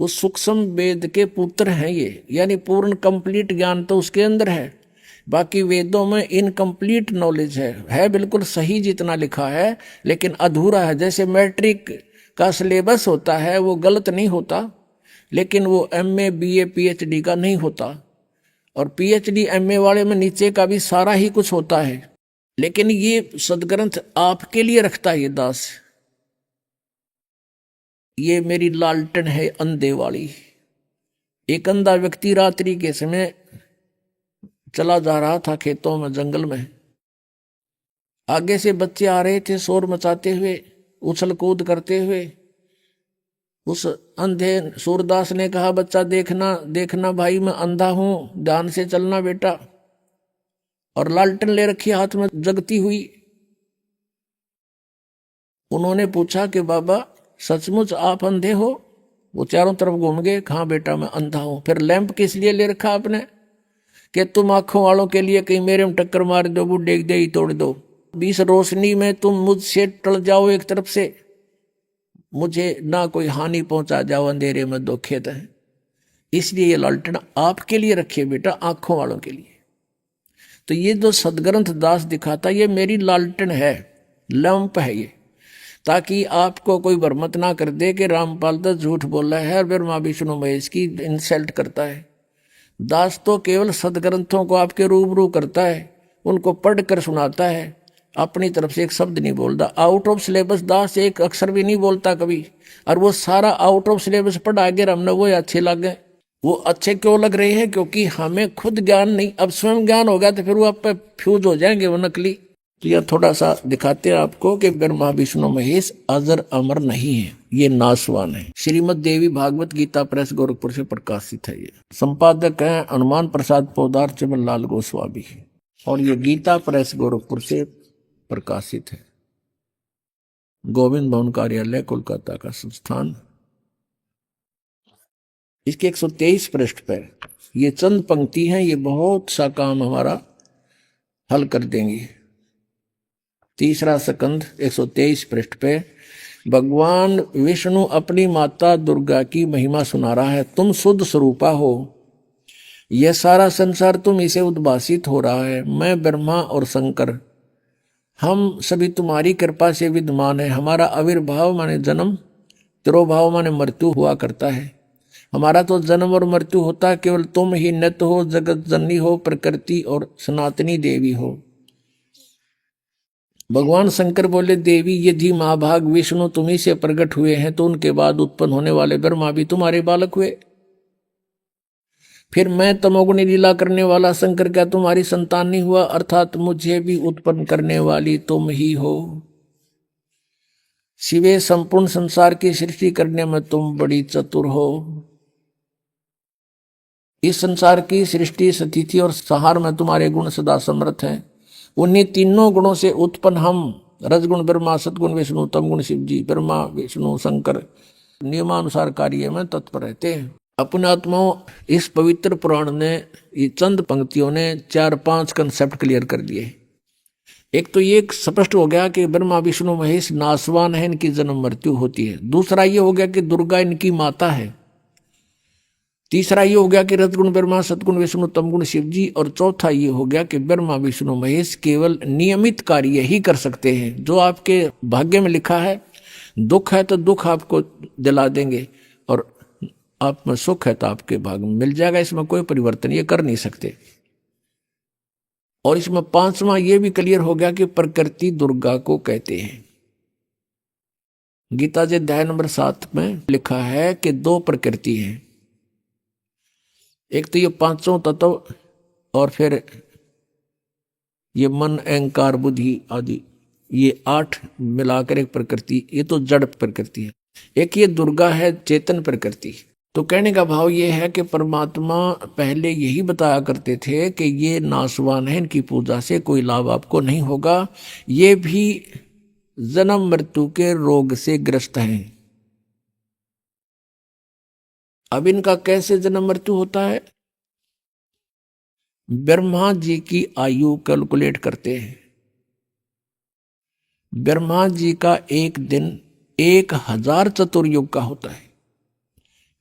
वो सूक्ष्म वेद के पुत्र हैं ये, यानी पूर्ण कंप्लीट ज्ञान तो उसके अंदर है। बाकी वेदों में इनकम्प्लीट नॉलेज है बिल्कुल सही जितना लिखा है, लेकिन अधूरा है। जैसे मैट्रिक का सिलेबस होता है वो गलत नहीं होता, लेकिन वो एमए बीए पीएचडी का नहीं होता। और पीएचडी एमए वाले में नीचे का भी सारा ही कुछ होता है। लेकिन ये सदग्रंथ आपके लिए रखता है ये दास। ये मेरी लालटन है अंधे वाली। एक अंधा व्यक्ति रात्रि के समय चला जा रहा था खेतों में, जंगल में। आगे से बच्चे आ रहे थे शोर मचाते हुए, उछल कूद करते हुए। उस अंधे सूरदास ने कहा, बच्चा देखना देखना भाई, मैं अंधा हूं, ध्यान से चलना बेटा। और लालटेन ले रखी हाथ में जगती हुई। उन्होंने पूछा कि बाबा सचमुच आप अंधे हो? वो चारों तरफ घूम गए, हाँ बेटा मैं अंधा हूं। फिर लैंप किस लिए ले रखा आपने? कि तुम आंखों वालों के लिए कहीं मेरे में टक्कर मार दो, बुढ़े दे ही तोड़ दो। 20 रोशनी में तुम मुझसे टल जाओ एक तरफ से, मुझे ना कोई हानि पहुंचा जाओ, अंधेरे में दो खेत है। इसलिए ये लालटेन आपके लिए रखिए बेटा, आंखों वालों के लिए। तो ये जो सदग्रंथ दास दिखाता, ये मेरी लालटेन है, लैंप है ये, ताकि आपको कोई भ्रमित ना कर दे कि रामपाल तो झूठ बोल रहा है और ब्रह्मा विष्णु महेश की इंसल्ट करता है। दास तो केवल सदग्रंथों को आपके रूबरू करता है, उनको पढ़ कर सुनाता है, अपनी तरफ से एक शब्द नहीं बोलता। आउट ऑफ सिलेबस दास एक अक्षर भी नहीं बोलता कभी। और वो सारा आउट ऑफ सिलेबस पढ़ा के हमने वो अच्छे लगे। वो अच्छे क्यों लग रहे हैं? क्योंकि हमें खुद ज्ञान नहीं, अब स्वयं ज्ञान हो गया तो फिर वो आप पे फ्यूज हो जाएंगे वो नकली। तो यह थोड़ा सा दिखाते हैं आपको कि ब्रह्मा विष्णु महेश अजर अमर नहीं है, ये नासवान है। श्रीमद देवी भागवत गीता प्रेस गोरखपुर से प्रकाशित है। ये संपादक है हनुमान प्रसाद पोदार चमन लाल गोस्वामी, और ये गीता प्रेस गोरखपुर से प्रकाशित है। गोविंद भवन कार्यालय कोलकाता का संस्थान। इसके 123 पृष्ठ पर ये चंद पंक्ति हैं, ये बहुत सा काम हमारा हल कर देंगे। तीसरा सकंद 123 पृष्ठ पे भगवान विष्णु अपनी माता दुर्गा की महिमा सुना रहा है। तुम शुद्ध स्वरूपा हो, यह सारा संसार तुम इसे उद्भासित हो रहा है। मैं ब्रह्मा और शंकर हम सभी तुम्हारी कृपा से विद्यमान है। हमारा आविर्भाव माने जन्म, तिरोभाव माने मृत्यु हुआ करता है। हमारा तो जन्म और मृत्यु होता है, केवल तुम ही नित्य हो, जगत जननी हो, प्रकृति और सनातनी देवी हो। भगवान शंकर बोले, देवी यदि महाभाग विष्णु तुम्ही से प्रकट हुए हैं, तो उनके बाद उत्पन्न होने वाले ब्रह्मा भी तुम्हारे बालक हुए। फिर मैं तमोगुणी लीला करने वाला शंकर क्या तुम्हारी संतान नहीं हुआ? अर्थात मुझे भी उत्पन्न करने वाली तुम ही हो। शिवे संपूर्ण संसार की सृष्टि करने में तुम बड़ी चतुर हो। इस संसार की सृष्टि, स्थिति और संहार में तुम्हारे गुण सदा समर्थ हैं। उन्हीं तीनों गुणों से उत्पन्न हम, रजगुण ब्रह्मा, सतगुण विष्णु, तमगुण शिव जी, ब्रह्मा विष्णु शंकर नियमानुसार कार्य में तत्पर रहते हैं। अपने आत्माओं, इस पवित्र पुराण ने ये चंद पंक्तियों ने 4-5 कंसेप्ट क्लियर कर दिए। एक तो ये स्पष्ट हो गया कि ब्रह्मा विष्णु महेश नासवान है, इनकी जन्म मृत्यु होती है। दूसरा ये हो गया कि दुर्गा इनकी माता है। तीसरा ये हो गया कि रजगुण ब्रह्मा, सतगुण विष्णु, तमगुण शिव जी। और चौथा ये हो गया कि ब्रह्मा विष्णु महेश केवल नियमित कार्य ही कर सकते हैं। जो आपके भाग्य में लिखा है, दुख है तो दुख आपको दिला देंगे, और आप में सुख है तो आपके भाग्य में मिल जाएगा। इसमें कोई परिवर्तन ये कर नहीं सकते। और इसमें 5वां ये भी क्लियर हो गया कि प्रकृति दुर्गा को कहते हैं। गीता जी अध्याय नंबर 7 में लिखा है कि 2 प्रकृति है। एक तो ये 5 तत्व, और फिर ये मन, अहंकार, बुद्धि आदि, ये 8 मिलाकर एक प्रकृति। ये तो जड़ प्रकृति है। एक ये दुर्गा है, चेतन प्रकृति। तो कहने का भाव ये है कि परमात्मा पहले यही बताया करते थे कि ये नासवान है, इनकी पूजा से कोई लाभ आपको नहीं होगा। ये भी जन्म मृत्यु के रोग से ग्रस्त हैं। अब इनका कैसे जन्म मृत्यु होता है? ब्रह्मा जी की आयु कैलकुलेट करते हैं। ब्रह्मा जी का एक दिन 1000 चतुर्युग का होता है,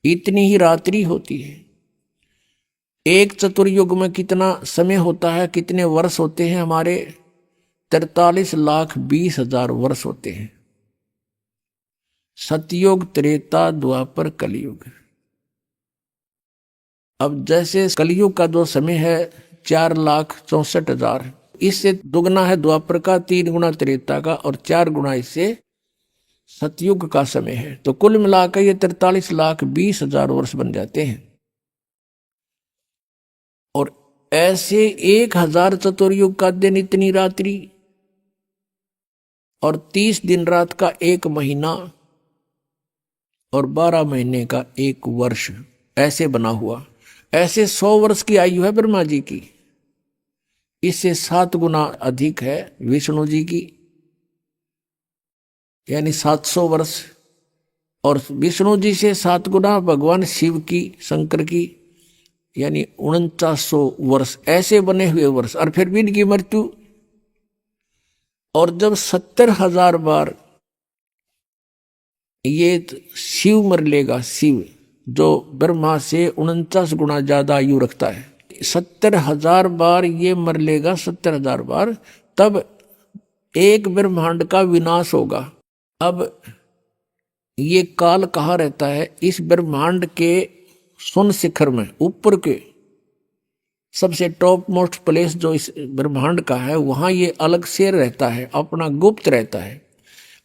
इतनी ही रात्रि होती है। एक चतुर्युग में कितना समय होता है, कितने वर्ष होते हैं हमारे? 43,20,000 वर्ष होते हैं। सतयुग, त्रेता, द्वापर, कलयुग। अब जैसे कलयुग का जो समय है 4,64,000, इससे दुगना है द्वापर का, 3 गुना त्रेता का और 4 गुना इससे सतयुग का समय है। तो कुल मिलाकर ये 43,20,000 वर्ष बन जाते हैं। और ऐसे 1000 चतुर्युग का दिन, इतनी रात्रि, और 30 दिन रात का 1 महीना और 12 महीने का 1 वर्ष, ऐसे बना हुआ। ऐसे 100 वर्ष की आयु है ब्रह्मा जी की, इससे 7 गुना अधिक है विष्णु जी की, यानी 700 वर्ष। और विष्णु जी से 7 गुना भगवान शिव की, शंकर की, यानी 4900 वर्ष, ऐसे बने हुए वर्ष। और फिर भी इनकी मृत्यु। और जब 70,000 बार ये शिव मर लेगा, शिव जो ब्रह्मा से 49 गुना ज्यादा आयु रखता है, 70,000 बार ये मर लेगा, 70,000 बार, तब एक ब्रह्मांड का विनाश होगा। अब ये काल कहाँ रहता है? इस ब्रह्मांड के सुन शिखर में, ऊपर के सबसे टॉप मोस्ट प्लेस जो इस ब्रह्मांड का है, वहां ये अलग से रहता है, अपना गुप्त रहता है।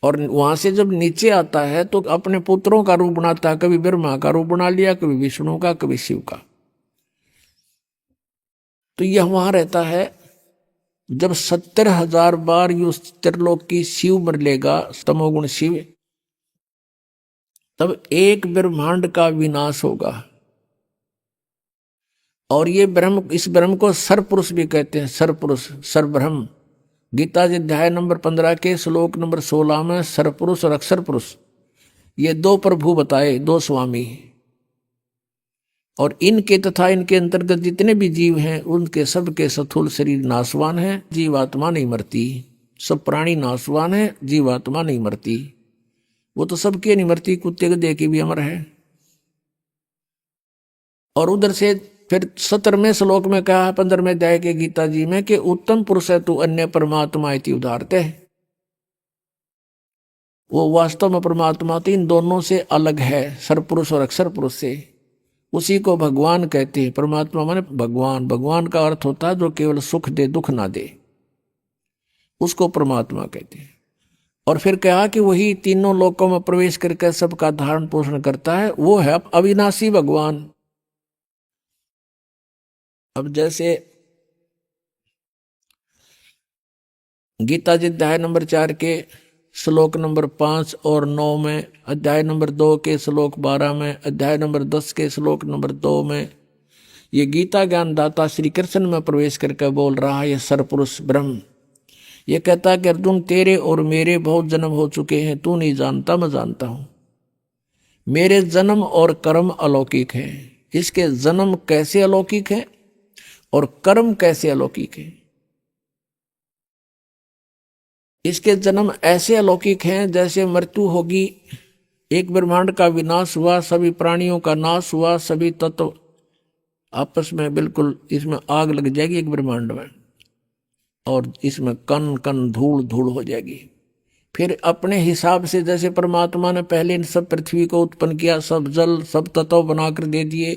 और वहां से जब नीचे आता है तो अपने पुत्रों का रूप बनाता है, कभी ब्रह्मा का रूप बना लिया, कभी विष्णु का, कभी शिव का। तो यह वहां रहता है। जब 70,000 बार यू त्रिलोक की शिव मर लेगा, तमोगुण शिव, तब एक ब्रह्मांड का विनाश होगा। और ये ब्रह्म, इस ब्रह्म को सरपुरुष भी कहते हैं, सरपुरुष, सरब्रह्म। गीता जी अध्याय नंबर 15 के श्लोक नंबर 16 में सरपुरुष और अक्षर पुरुष, ये 2 प्रभु बताए, 2 स्वामी। और इनके तथा इनके अंतर्गत जितने भी जीव हैं, उनके सबके स्थूल शरीर नाशवान है, जीवात्मा नहीं मरती। सब प्राणी नाशवान है, जीवात्मा नहीं मरती। वो तो सबके नहीं मरती, कुत्ते को दे के भी अमर है। और उधर से फिर 17वें श्लोक में कहा है 15वें अध्याय के गीता जी में कि उत्तम पुरुष है तू अन्य परमात्मा इति उदाहरते है। वो वास्तव में परमात्मा तो इन दोनों से अलग है, सरपुरुष और अक्षर पुरुष से। उसी को भगवान कहते हैं। परमात्मा माने भगवान। भगवान का अर्थ होता है जो केवल सुख दे, दुख ना दे, उसको परमात्मा कहते हैं। और फिर कहा कि वही तीनों लोकों में प्रवेश करके सबका धारण पोषण करता है, वो है अविनाशी भगवान। अब जैसे गीता जी अध्याय नंबर 4 के श्लोक नंबर 5 और 9 में, अध्याय नंबर 2 के श्लोक 12 में, अध्याय नंबर 10 के श्लोक नंबर 2 में, ये गीता ज्ञान दाता श्री कृष्ण में प्रवेश करके बोल रहा है। ये सरपुरुष ब्रह्म ये कहता है कि अर्जुन, तेरे और मेरे बहुत जन्म हो चुके हैं, तू नहीं जानता, मैं जानता हूं। मेरे जन्म और कर्म अलौकिक है। इसके जन्म कैसे अलौकिक है और कर्म कैसे अलौकिक है? इसके जन्म ऐसे अलौकिक हैं जैसे मृत्यु होगी, एक ब्रह्मांड का विनाश हुआ, सभी प्राणियों का नाश हुआ, सभी तत्व आपस में बिल्कुल इसमें आग लग जाएगी एक ब्रह्मांड में, और इसमें कण कण धूल धूल हो जाएगी। फिर अपने हिसाब से जैसे परमात्मा ने पहले इन सब पृथ्वी को उत्पन्न किया, सब जल सब तत्व बनाकर दे दिए,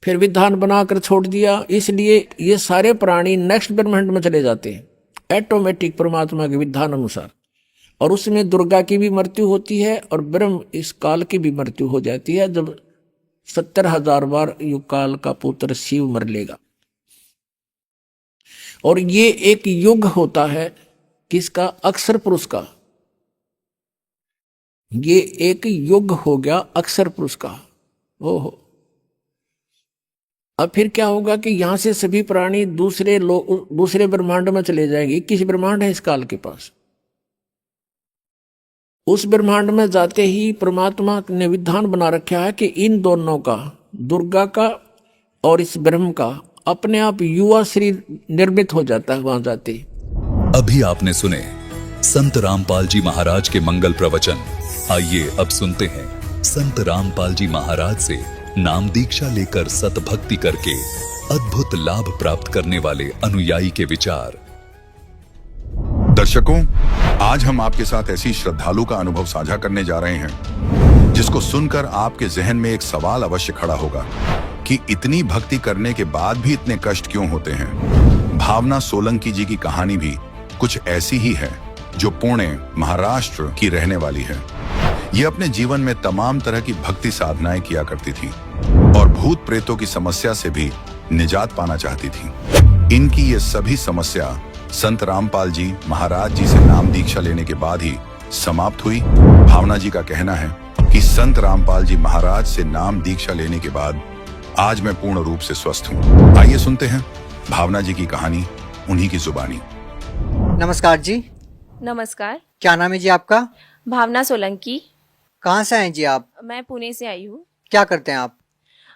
फिर विधान बनाकर छोड़ दिया, इसलिए ये सारे प्राणी नेक्स्ट ब्रह्मांड में चले जाते हैं ऑटोमेटिक परमात्मा के विधान अनुसार। और उसमें दुर्गा की भी मृत्यु होती है और ब्रह्म इस काल की भी मृत्यु हो जाती है, जब 70,000 बार युग काल का पुत्र शिव मर लेगा। और ये एक युग होता है किसका? अक्षर पुरुष का। ये एक युग हो गया अक्षर पुरुष का। ओहो, अब फिर क्या होगा कि यहां से सभी प्राणी दूसरे ब्रह्मांड में चले जाएंगे। 21 ब्रह्मांड है इस काल के पास। उस ब्रह्मांड में जाते ही परमात्मा ने विधान बना रखा है कि इन दोनों का, दुर्गा का और इस ब्रह्म का, अपने आप युवा शरीर निर्मित हो जाता है वहां जाते ही। अभी आपने सुने संत रामपाल जी महाराज के मंगल प्रवचन। आइए अब सुनते हैं संत रामपाल जी महाराज से नाम दीक्षा लेकर सतभक्ति करके अद्भुत लाभ प्राप्त करने वाले अनुयायी के विचार। दर्शकों, आज हम आपके साथ ऐसी श्रद्धालु का अनुभव साझा करने जा रहे हैं जिसको सुनकर आपके जहन में एक सवाल अवश्य खड़ा होगा कि इतनी भक्ति करने के बाद भी इतने कष्ट क्यों होते हैं। भावना सोलंकी जी की कहानी भी कुछ ऐसी ही है, जो पुणे महाराष्ट्र की रहने वाली है। ये अपने जीवन में तमाम तरह की भक्ति साधनाएं किया करती थी और भूत प्रेतों की समस्या से भी निजात पाना चाहती थी। इनकी ये सभी समस्या संत रामपाल जी महाराज जी से नाम दीक्षा लेने के बाद ही समाप्त हुई। भावना जी का कहना है कि संत रामपाल जी महाराज से नाम दीक्षा लेने के बाद आज मैं पूर्ण रूप से स्वस्थ हूँ। आइए सुनते हैं भावना जी की कहानी उन्हीं की जुबानी। नमस्कार जी। नमस्कार। क्या नाम है जी आपका? भावना सोलंकी। कहाँ से हैं जी आप? मैं पुणे से आई हूँ। क्या करते हैं आप?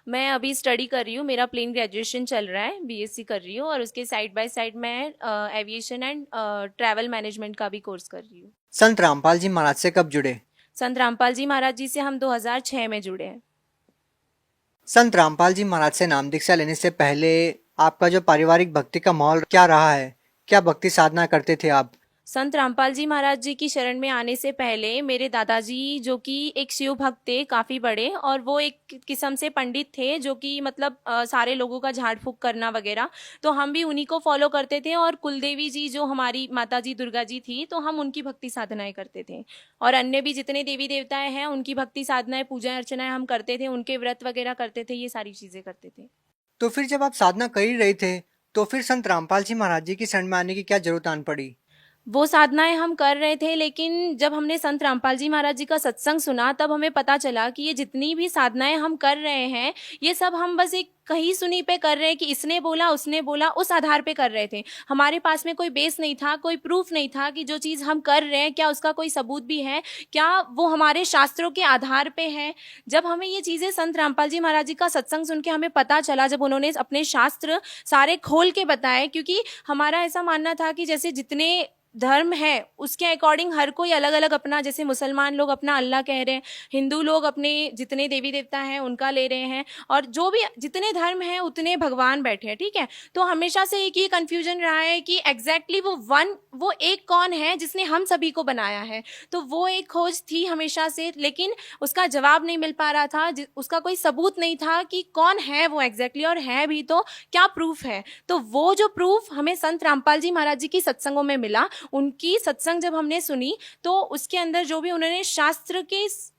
मैं अभी स्टडी कर रही हूँ, मेरा प्लेन ग्रेजुएशन चल रहा है, बीएससी कर रही हूँ और उसके साइड बाय साइड मैं एविएशन एंड ट्रैवल मैनेजमेंट का भी कोर्स कर रही हूँ। संत रामपाल जी महाराज से कब जुड़े? संत रामपाल जी महाराज जी से हम 2006 में जुड़े हैं। संत रामपाल जी महाराज से नाम दीक्षा लेने से पहले आपका जो पारिवारिक भक्ति का माहौल क्या रहा है? क्या भक्ति साधना करते थे आप? संत रामपाल जी महाराज जी की शरण में आने से पहले मेरे दादाजी, जो कि एक शिव भक्त थे काफ़ी बड़े, और वो एक किस्म से पंडित थे, जो कि मतलब सारे लोगों का झाड़ फूक करना वगैरह, तो हम भी उन्हीं को फॉलो करते थे। और कुलदेवी जी जो हमारी माता जी दुर्गा जी थी, तो हम उनकी भक्ति साधनाएं करते थे। और अन्य भी जितने देवी देवताएं हैं उनकी भक्ति साधनाएं, पूजा अर्चनाएं हम करते थे, उनके व्रत वगैरह करते थे, ये सारी चीज़ें करते थे। तो फिर जब आप साधना कर ही रहे थे तो फिर संत रामपाल जी महाराज जी की शरण में आने की क्या जरूरत आन पड़ी? वो साधनाएं हम कर रहे थे, लेकिन जब हमने संत रामपाल जी महाराज जी का सत्संग सुना तब हमें पता चला कि ये जितनी भी साधनाएं हम कर रहे हैं, ये सब हम बस एक कहीं सुनी पे कर रहे हैं कि इसने बोला उसने बोला, उस आधार पे कर रहे थे। हमारे पास में कोई बेस नहीं था, कोई प्रूफ नहीं था कि जो चीज़ हम कर रहे हैं क्या उसका कोई सबूत भी है, क्या वो हमारे शास्त्रों के आधार पे है। जब हमें ये चीज़ें संत रामपाल जी महाराज जी का सत्संग सुन के हमें पता चला, जब उन्होंने अपने शास्त्र सारे खोल के बताए, क्योंकि हमारा ऐसा मानना था कि जैसे जितने धर्म है उसके अकॉर्डिंग हर कोई अलग अलग अपना, जैसे मुसलमान लोग अपना अल्लाह कह रहे हैं, हिंदू लोग अपने जितने देवी देवता हैं उनका ले रहे हैं, और जो भी जितने धर्म हैं उतने भगवान बैठे हैं, ठीक है। तो हमेशा से एक ये कन्फ्यूजन रहा है कि एग्जैक्टली वो एक कौन है जिसने हम सभी को बनाया है। तो वो एक खोज थी हमेशा से, लेकिन उसका जवाब नहीं मिल पा रहा था, उसका कोई सबूत नहीं था कि कौन है वो एग्जैक्टली, और है भी तो क्या प्रूफ है। तो वो जो प्रूफ हमें संत रामपाल जी महाराज जी की सत्संगों में मिला, उनकी सत्संग जब हमने सुनी तो उसके अंदर जो भी उन्होंने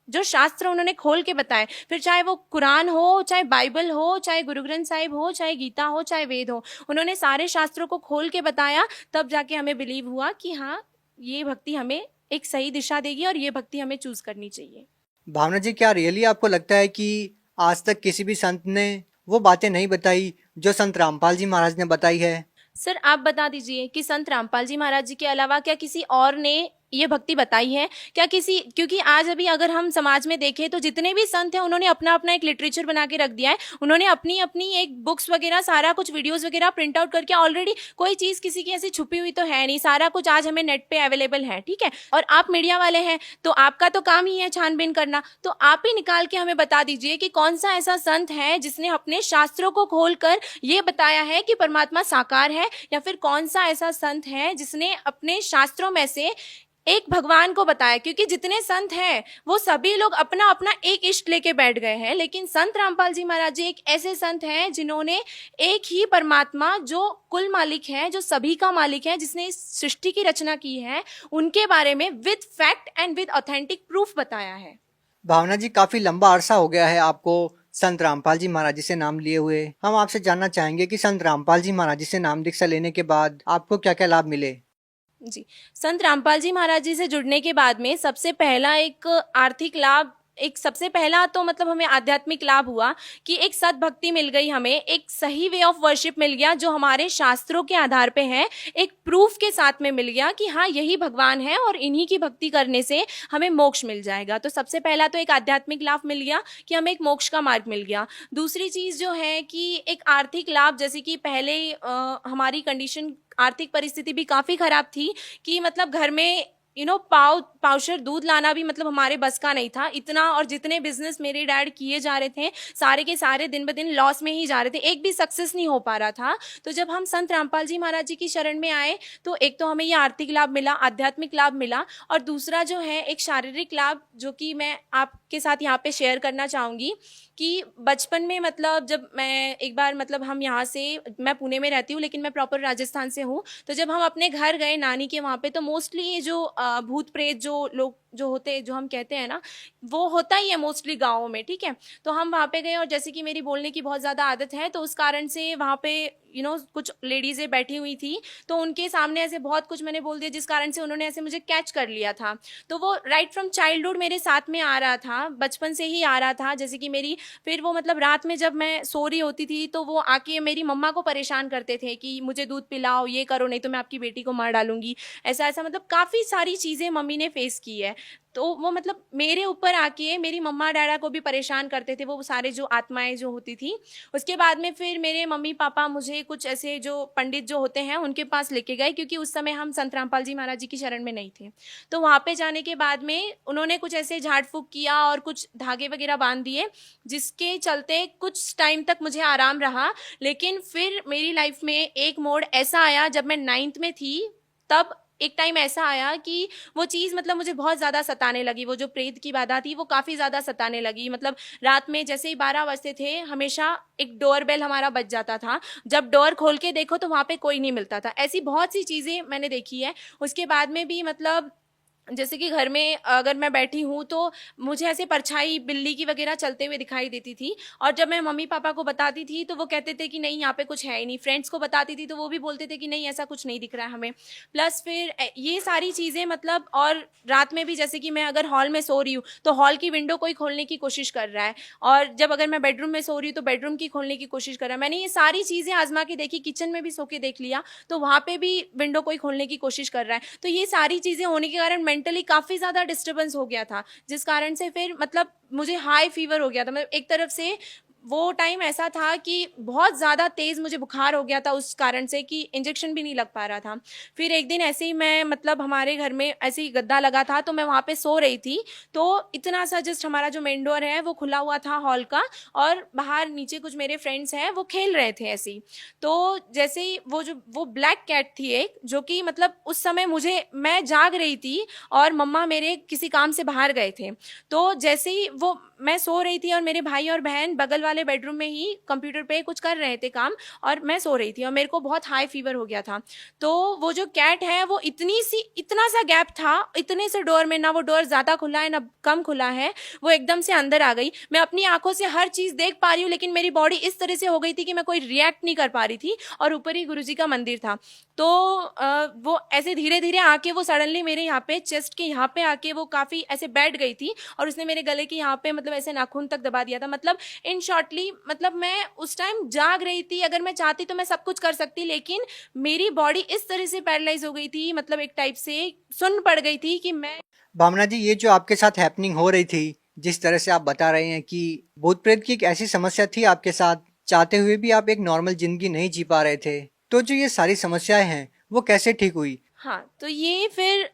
जो शास्त्र उन्होंने खोल के बताए, फिर चाहे वो कुरान हो, चाहे बाइबल हो, चाहे गुरु ग्रंथ साहिब हो, चाहे गीता हो, चाहे वेद हो, उन्होंने सारे शास्त्रों को खोल के बताया, तब जाके हमें बिलीव हुआ कि हाँ, ये भक्ति हमें एक सही दिशा देगी और ये भक्ति हमें चूज करनी चाहिए। भावना जी, क्या रियली आपको लगता है कि आज तक किसी भी संत ने वो बातें नहीं बताई जो संत रामपाल जी महाराज ने बताई है? सर, आप बता दीजिए कि संत रामपाल जी महाराज जी के अलावा क्या किसी और ने ये भक्ति बताई है क्या? क्योंकि आज अभी अगर हम समाज में देखें तो जितने भी संत हैं उन्होंने अपना अपना एक लिटरेचर बना के रख दिया है, उन्होंने अपनी अपनी एक बुक्स वगैरह सारा कुछ वीडियोस वगैरह प्रिंट आउट करके, ऑलरेडी कोई चीज़ किसी की ऐसी छुपी हुई तो है नहीं, सारा कुछ आज हमें नेट पे अवेलेबल है, ठीक है। और आप मीडिया वाले हैं तो आपका तो काम ही है छानबीन करना, तो आप ही निकाल के हमें बता दीजिए कि कौन सा ऐसा संत है जिसने अपने शास्त्रों को खोल कर ये बताया है कि परमात्मा साकार है, या फिर कौन सा ऐसा संत है जिसने अपने शास्त्रों में से एक भगवान को बताया। क्योंकि जितने संत हैं वो सभी लोग अपना अपना एक इष्ट लेके बैठ गए हैं, लेकिन संत रामपाल जी महाराज जी एक ऐसे संत हैं जिन्होंने एक ही परमात्मा, जो कुल मालिक है, जो सभी का मालिक है, जिसने इस सृष्टि की रचना की है, उनके बारे में with fact and with authentic proof बताया है। भावना जी, काफी लंबा अरसा हो गया है आपको संत रामपाल जी महाराज जी से नाम लिए हुए। हम आपसे जानना चाहेंगे कि संत रामपाल जी महाराज जी से नाम दीक्षा लेने के बाद आपको क्या क्या लाभ मिले? जी, संत रामपाल जी महाराज जी से जुड़ने के बाद में सबसे पहला एक आर्थिक लाभ, सबसे पहला तो मतलब हमें आध्यात्मिक लाभ हुआ कि एक सत भक्ति मिल गई, हमें एक सही वे ऑफ वर्शिप मिल गया जो हमारे शास्त्रों के आधार पे है, एक प्रूफ के साथ में मिल गया कि हाँ यही भगवान है और इन्हीं की भक्ति करने से हमें मोक्ष मिल जाएगा। तो सबसे पहला तो एक आध्यात्मिक लाभ मिल गया कि हमें एक मोक्ष का मार्ग मिल गया। दूसरी चीज़ जो है कि एक आर्थिक लाभ, जैसे कि पहले हमारी कंडीशन, आर्थिक परिस्थिति भी काफ़ी ख़राब थी कि मतलब घर में पावशर दूध लाना भी मतलब हमारे बस का नहीं था इतना। और जितने बिजनेस मेरे डैड किए जा रहे थे सारे के सारे दिन ब दिन लॉस में ही जा रहे थे, एक भी सक्सेस नहीं हो पा रहा था। तो जब हम संत रामपाल जी महाराज जी की शरण में आए तो एक तो हमें ये आर्थिक लाभ मिला, आध्यात्मिक लाभ मिला, और दूसरा जो है एक शारीरिक लाभ जो कि मैं आपके साथ यहाँ पे शेयर करना चाहूँगी कि बचपन में मतलब जब मैं एक बार मतलब हम यहाँ से, मैं पुणे में रहती हूँ लेकिन मैं प्रॉपर राजस्थान से हूँ, तो जब हम अपने घर गए नानी के वहाँ पे तो मोस्टली ये जो भूत प्रेत जो लोग जो होते हैं जो हम कहते हैं ना, वो होता ही है मोस्टली गाँवों में, ठीक है। तो हम वहाँ पे गए और जैसे कि मेरी बोलने की बहुत ज़्यादा आदत है तो उस कारण से वहाँ पे कुछ लेडीज़ें बैठी हुई थी तो उनके सामने ऐसे बहुत कुछ मैंने बोल दिया जिस कारण से उन्होंने ऐसे मुझे कैच कर लिया था। तो वो राइट फ्रॉम चाइल्डहुड मेरे साथ में आ रहा था, बचपन से ही आ रहा था। जैसे कि मेरी फिर वो मतलब रात में जब मैं सो रही होती थी तो वो आके मेरी मम्मा को परेशान करते थे कि मुझे दूध पिलाओ, ये करो, नहीं तो मैं आपकी बेटी को मार डालूंगी, ऐसा ऐसा मतलब काफ़ी सारी चीज़ें मम्मी ने फेस की है। तो वो मतलब मेरे ऊपर आके मेरी मम्मा डैडा को भी परेशान करते थे वो सारे जो आत्माएं जो होती थी। उसके बाद में फिर मेरे मम्मी पापा मुझे कुछ ऐसे जो पंडित जो होते हैं उनके पास लेके गए, क्योंकि उस समय हम संत रामपाल जी महाराज जी की शरण में नहीं थे। तो वहाँ पे जाने के बाद में उन्होंने कुछ ऐसे झाड़ फूक किया और कुछ धागे वगैरह बांध दिए, जिसके चलते कुछ टाइम तक मुझे आराम रहा। लेकिन फिर मेरी लाइफ में एक मोड़ ऐसा आया जब मैं 9th में थी, तब एक टाइम ऐसा आया कि वो चीज़ मतलब मुझे बहुत ज़्यादा सताने लगी। वो जो प्रेत की बाधा थी वो काफ़ी ज़्यादा सताने लगी। मतलब रात में जैसे ही 12 बजते थे हमेशा एक डोर बेल हमारा बज जाता था, जब डोर खोल के देखो तो वहाँ पे कोई नहीं मिलता था। ऐसी बहुत सी चीज़ें मैंने देखी है। उसके बाद में भी मतलब जैसे कि घर में अगर मैं बैठी हूँ तो मुझे ऐसे परछाई बिल्ली की वगैरह चलते हुए दिखाई देती थी, और जब मैं मम्मी पापा को बताती थी तो वो कहते थे कि नहीं यहाँ पे कुछ है ही नहीं। फ्रेंड्स को बताती थी तो वो भी बोलते थे कि नहीं ऐसा कुछ नहीं दिख रहा है हमें। प्लस फिर ये सारी चीज़ें मतलब, और रात में भी जैसे कि मैं अगर हॉल में सो रही हूँ तो हॉल की विंडो कोई खोलने की कोशिश कर रहा है, और जब अगर मैं बेडरूम में सो रही हूँ तो बेडरूम की खोलने की कोशिश कर रहा है। मैंने ये सारी चीज़ें आजमा के देखी, किचन में भी सो के देख लिया तो वहाँ पे भी विंडो कोई खोलने की कोशिश कर रहा है। तो ये सारी चीज़ें होने के कारण मेंटली काफ़ी ज़्यादा डिस्टर्बेंस हो गया था, जिस कारण से फिर मतलब मुझे हाई फीवर हो गया था। मतलब एक तरफ से वो टाइम ऐसा था कि बहुत ज़्यादा तेज़ मुझे बुखार हो गया था, उस कारण से कि इंजेक्शन भी नहीं लग पा रहा था। फिर एक दिन ऐसे ही मैं मतलब हमारे घर में ऐसे ही गद्दा लगा था तो मैं वहाँ पे सो रही थी, तो इतना सा जस्ट हमारा जो मेन डोर है वो खुला हुआ था हॉल का, और बाहर नीचे कुछ मेरे फ्रेंड्स हैं वो खेल रहे थे ऐसे ही। तो जैसे ही वो ब्लैक कैट थी एक, जो कि मतलब उस समय मैं जाग रही थी और मम्मा मेरे किसी काम से बाहर गए थे। तो जैसे ही मैं सो रही थी और मेरे भाई और बहन बगल वाले बेडरूम में ही कंप्यूटर पे कुछ कर रहे थे काम, और मैं सो रही थी और मेरे को बहुत हाई फीवर हो गया था। तो वो जो कैट है वो इतना सा गैप था, इतने से डोर में, ना वो डोर ज़्यादा खुला है ना कम खुला है, वो एकदम से अंदर आ गई। मैं अपनी आंखों से हर चीज़ देख पा रही हूँ लेकिन मेरी बॉडी इस तरह से हो गई थी कि मैं कोई रिएक्ट नहीं कर पा रही थी, और ऊपर ही गुरुजी का मंदिर था। तो वो ऐसे धीरे धीरे आके वो सडनली मेरे यहाँ पे चेस्ट के यहाँ पे आके वो काफ़ी ऐसे बैठ गई थी, और उसने मेरे गले के यहाँ पे मतलब ऐसे नाखून तक दबा दिया था। मतलब इन शॉर्टली मतलब मैं उस टाइम जाग रही थी, अगर मैं चाहती तो मैं सब कुछ कर सकती, लेकिन मेरी बॉडी इस तरह से पैरालाइज हो गई थी, मतलब एक टाइप से सुन्न पड़ गई थी कि मैं। भावना जी, ये जो आपके साथ हैपनिंग हो रही थी, जिस तरह से आप बता रहे हैं कि भूत प्रेत की एक ऐसी समस्या थी आपके साथ, चाहते हुए भी आप एक नॉर्मल जिंदगी नहीं जी पा रहे थे, तो जो ये सारी समस्याएं हैं वो कैसे ठीक हुई? हाँ, तो ये फिर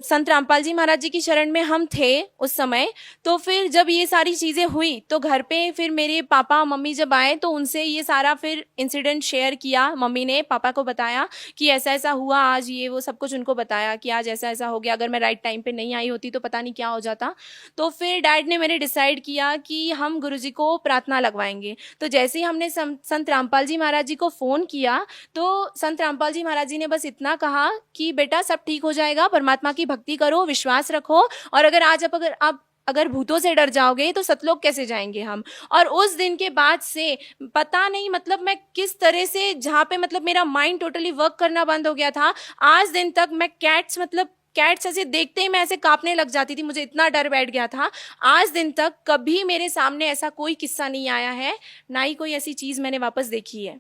संत रामपाल जी महाराज जी की शरण में हम थे उस समय। तो फिर जब ये सारी चीज़ें हुई तो घर पे फिर मेरे पापा मम्मी जब आए तो उनसे ये सारा फिर इंसिडेंट शेयर किया। मम्मी ने पापा को बताया कि ऐसा ऐसा हुआ आज, ये वो सब कुछ उनको बताया कि आज ऐसा ऐसा हो गया, अगर मैं राइट टाइम पे नहीं आई होती तो पता नहीं क्या हो जाता। तो फिर डैड ने मेरे डिसाइड किया कि हम गुरुजी को प्रार्थना लगवाएंगे। तो जैसे ही हमने संत रामपाल जी महाराज जी को फ़ोन किया तो संत रामपाल जी महाराज जी ने बस इतना कहा कि बेटा सब ठीक हो जाएगा, परमात्मा की भक्ति करो, विश्वास रखो, और अगर अगर भूतों से डर जाओगे तो सतलोक कैसे जाएंगे हम। और उस दिन के बाद से पता नहीं मतलब मैं किस तरह से, जहाँ पे मतलब मेरा माइंड टोटली वर्क करना बंद हो गया था, आज दिन तक मैं कैट्स ऐसे देखते ही मैं ऐसे कांपने लग जाती थी, मुझे इतना डर बैठ गया था। आज दिन तक कभी मेरे सामने ऐसा कोई किस्सा नहीं आया है, ना ही कोई ऐसी चीज़ मैंने वापस देखी है।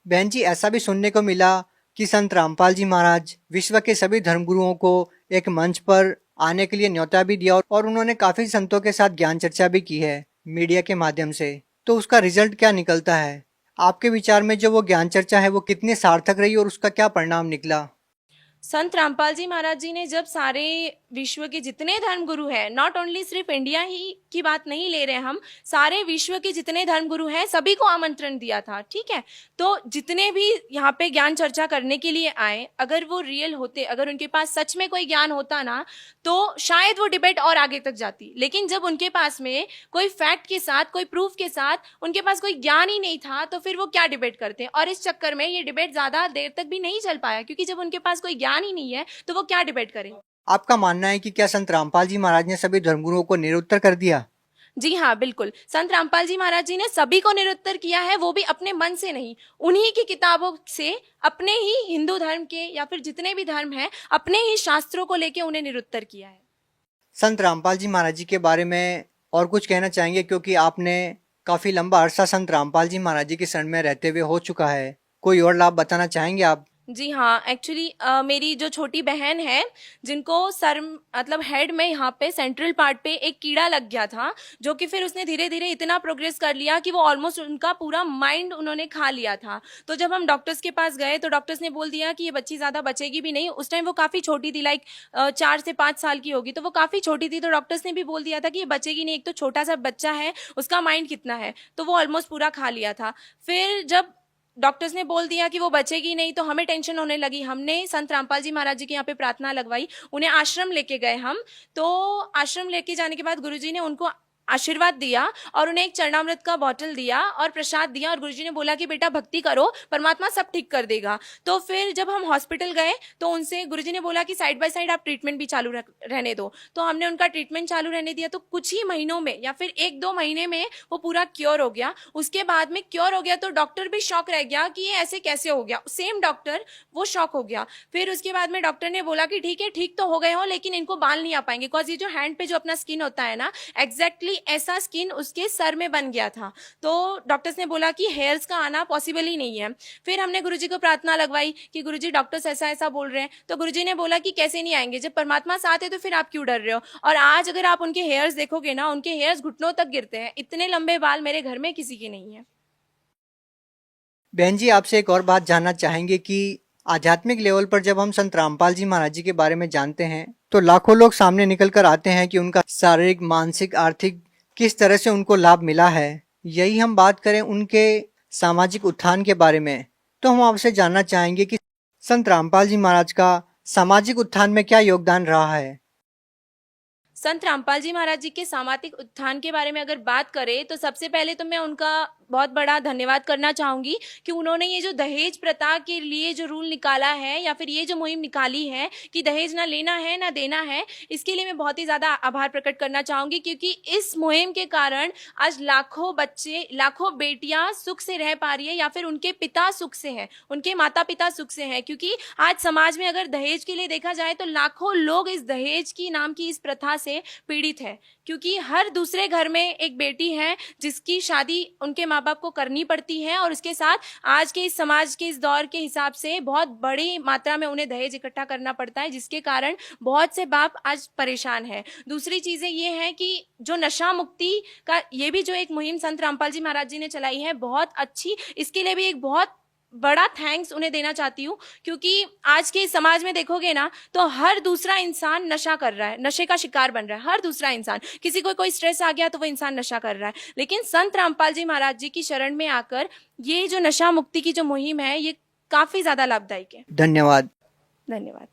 बहन जी, ऐसा भी सुनने को मिला कि संत रामपाल जी महाराज विश्व के सभी धर्मगुरुओं को एक मंच पर आने के लिए न्योता भी दिया, और उन्होंने काफी संतों के साथ ज्ञान चर्चा भी की है मीडिया के माध्यम से। तो उसका रिजल्ट क्या निकलता है? आपके विचार में जो वो ज्ञान चर्चा है वो कितनी सार्थक रही और उसका क्या परिणाम निकला? संत रामपाल जी महाराज जी ने जब सारे विश्व के जितने धर्मगुरु हैं, नॉट ओनली सिर्फ इंडिया ही की बात नहीं ले रहे हम, सारे विश्व के जितने धर्मगुरु हैं सभी को आमंत्रण दिया था, ठीक है। तो जितने भी यहाँ पे ज्ञान चर्चा करने के लिए आए, अगर वो रियल होते, अगर उनके पास सच में कोई ज्ञान होता ना, तो शायद वो डिबेट और आगे तक जाती। लेकिन जब उनके पास में कोई फैक्ट के साथ, कोई प्रूफ के साथ उनके पास कोई ज्ञान ही नहीं था, तो फिर वो क्या डिबेट करते। और इस चक्कर में ये डिबेट ज्यादा देर तक भी नहीं चल पाया, क्योंकि जब उनके पास कोई ज्ञान ही नहीं है तो वो क्या डिबेट करें। आपका मानना है कि क्या संत रामपाल जी महाराज ने सभी धर्मगुरुओं को निरुत्तर कर दिया? जी हाँ, बिल्कुल। संत रामपाल जी महाराज जी ने सभी को निरुत्तर किया है, वो भी अपने मन से नहीं, उन्हीं की किताबों से, अपने ही हिंदू धर्म के या फिर जितने भी धर्म हैं, अपने ही शास्त्रों को लेके उन्हें निरुत्तर किया है। संत रामपाल जी महाराज जी के बारे में और कुछ कहना चाहेंगे, क्योंकि आपने काफी लंबा अरसा संत रामपाल जी महाराज जी के शरण में रहते हुए हो चुका है, कोई और लाभ बताना चाहेंगे आप? जी हाँ, एक्चुअली मेरी जो छोटी बहन है, जिनको सर मतलब हेड में यहाँ पे सेंट्रल पार्ट पे एक कीड़ा लग गया था, जो कि फिर उसने धीरे धीरे इतना प्रोग्रेस कर लिया कि वो ऑलमोस्ट उनका पूरा माइंड उन्होंने खा लिया था। तो जब हम डॉक्टर्स के पास गए तो डॉक्टर्स ने बोल दिया कि ये बच्ची ज़्यादा बचेगी भी नहीं। उस टाइम वो काफ़ी छोटी थी, लाइक 4 से 5 साल की होगी, तो वो काफ़ी छोटी थी। तो डॉक्टर्स ने भी बोल दिया था कि ये बचेगी नहीं, एक तो छोटा सा बच्चा है, उसका माइंड कितना है, तो वो ऑलमोस्ट पूरा खा लिया था। फिर जब डॉक्टर्स ने बोल दिया कि वो बचेगी नहीं, तो हमें टेंशन होने लगी। हमने संत रामपाल जी महाराज जी के यहाँ पे प्रार्थना लगवाई, उन्हें आश्रम लेके गए हम। तो आश्रम लेके जाने के बाद गुरुजी ने उनको आशीर्वाद दिया और उन्हें एक चरणामृत का बॉटल दिया और प्रसाद दिया, और गुरुजी ने बोला कि बेटा भक्ति करो, परमात्मा सब ठीक कर देगा। तो फिर जब हम हॉस्पिटल गए तो उनसे गुरुजी ने बोला कि साइड बाय साइड आप ट्रीटमेंट भी चालू रहने दो। तो हमने उनका ट्रीटमेंट चालू रहने दिया। तो कुछ ही महीनों में या फिर 1-2 महीने में वो पूरा क्योर हो गया। उसके बाद में क्योर हो गया तो डॉक्टर भी शॉक रह गया कि ये ऐसे कैसे हो गया, सेम डॉक्टर वो शॉक हो गया। फिर उसके बाद में डॉक्टर ने बोला कि ठीक है, ठीक तो हो गए हो, लेकिन इनको बाल नहीं आ पाएंगे, बिकॉज ये जो हैंड पे जो अपना स्किन होता है ना, एग्जैक्टली ऐसा स्किन उसके सर में बन गया था। तो डॉक्टर्स ने बोला कि हेयर्स का आना पॉसिबल ही नहीं है। फिर हमने गुरुजी को प्रार्थना लगवाई कि गुरुजी डॉक्टर्स ऐसा ऐसा बोल रहे हैं। तो गुरुजी ने बोला कि कैसे नहीं आएंगे, जब परमात्मा साथ है तो फिर आप क्यों डर रहे हो। और आज अगर आप उनके हेयर्स देखोगे ना, उनके हेयर्स घुटनों तक गिरते हैं। इतने लंबे बाल मेरे घर में किसी के नहीं है। बहन जी, आपसे एक और बात जानना चाहेंगे कि आध्यात्मिक लेवल पर जब हम संत रामपाल जी महाराज जी के बारे में जानते हैं तो लाखों लोग सामने निकल कर आते हैं कि उनका शारीरिक, मानसिक, आर्थिक किस तरह से उनको लाभ मिला है। यही हम बात करें उनके सामाजिक उत्थान के बारे में, तो हम आपसे जानना चाहेंगे कि संत रामपाल जी महाराज का सामाजिक उत्थान में क्या योगदान रहा है। संत रामपाल जी महाराज जी के सामाजिक उत्थान के बारे में अगर बात करें तो सबसे पहले तो मैं उनका बहुत बड़ा धन्यवाद करना चाहूँगी कि उन्होंने ये जो दहेज प्रथा के लिए जो रूल निकाला है या फिर ये जो मुहिम निकाली है कि दहेज ना लेना है ना देना है, इसके लिए मैं बहुत ही ज़्यादा आभार प्रकट करना चाहूँगी। क्योंकि इस मुहिम के कारण आज लाखों बच्चे, लाखों बेटियाँ सुख से रह पा रही है, या फिर उनके पिता सुख से हैं, उनके माता पिता सुख से हैं। क्योंकि आज समाज में अगर दहेज के लिए देखा जाए तो लाखों लोग इस दहेज की नाम की इस प्रथा से पीड़ित है। क्योंकि हर दूसरे घर में एक बेटी है जिसकी शादी उनके माँ बाप को करनी पड़ती है, और उसके साथ आज के इस समाज के इस दौर के हिसाब से बहुत बड़ी मात्रा में उन्हें दहेज इकट्ठा करना पड़ता है, जिसके कारण बहुत से बाप आज परेशान है। दूसरी चीजें ये हैं कि जो नशा मुक्ति का ये भी जो एक मुहिम संत रामपाल जी महाराज जी ने चलाई है, बहुत अच्छी, इसके लिए भी एक बहुत बड़ा थैंक्स उन्हें देना चाहती हूँ। क्योंकि आज के समाज में देखोगे ना तो हर दूसरा इंसान नशा कर रहा है, नशे का शिकार बन रहा है। हर दूसरा इंसान, किसी को कोई स्ट्रेस आ गया तो वो इंसान नशा कर रहा है। लेकिन संत रामपाल जी महाराज जी की शरण में आकर ये जो नशा मुक्ति की जो मुहिम है, ये काफी ज्यादा लाभदायक है। धन्यवाद। धन्यवाद।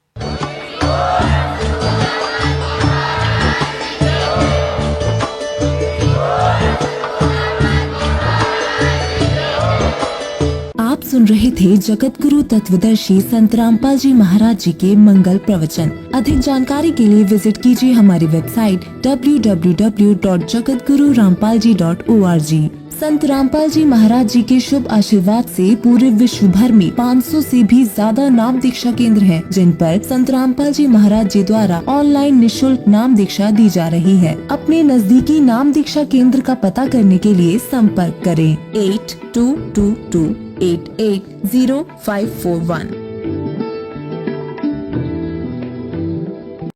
आप सुन रहे थे जगत गुरु तत्वदर्शी संत रामपाल जी महाराज जी के मंगल प्रवचन। अधिक जानकारी के लिए विजिट कीजिए हमारी वेबसाइट www.jagatgururampalji.org। संत रामपाल जी महाराज जी के शुभ आशीर्वाद से पूरे विश्व भर में 500 से भी ज्यादा नाम दीक्षा केंद्र हैं, जिन पर संत रामपाल जी महाराज जी द्वारा ऑनलाइन निशुल्क नाम दीक्षा दी जा रही है। अपने नजदीकी नाम दीक्षा केंद्र का पता करने के लिए संपर्क करें 8222880541।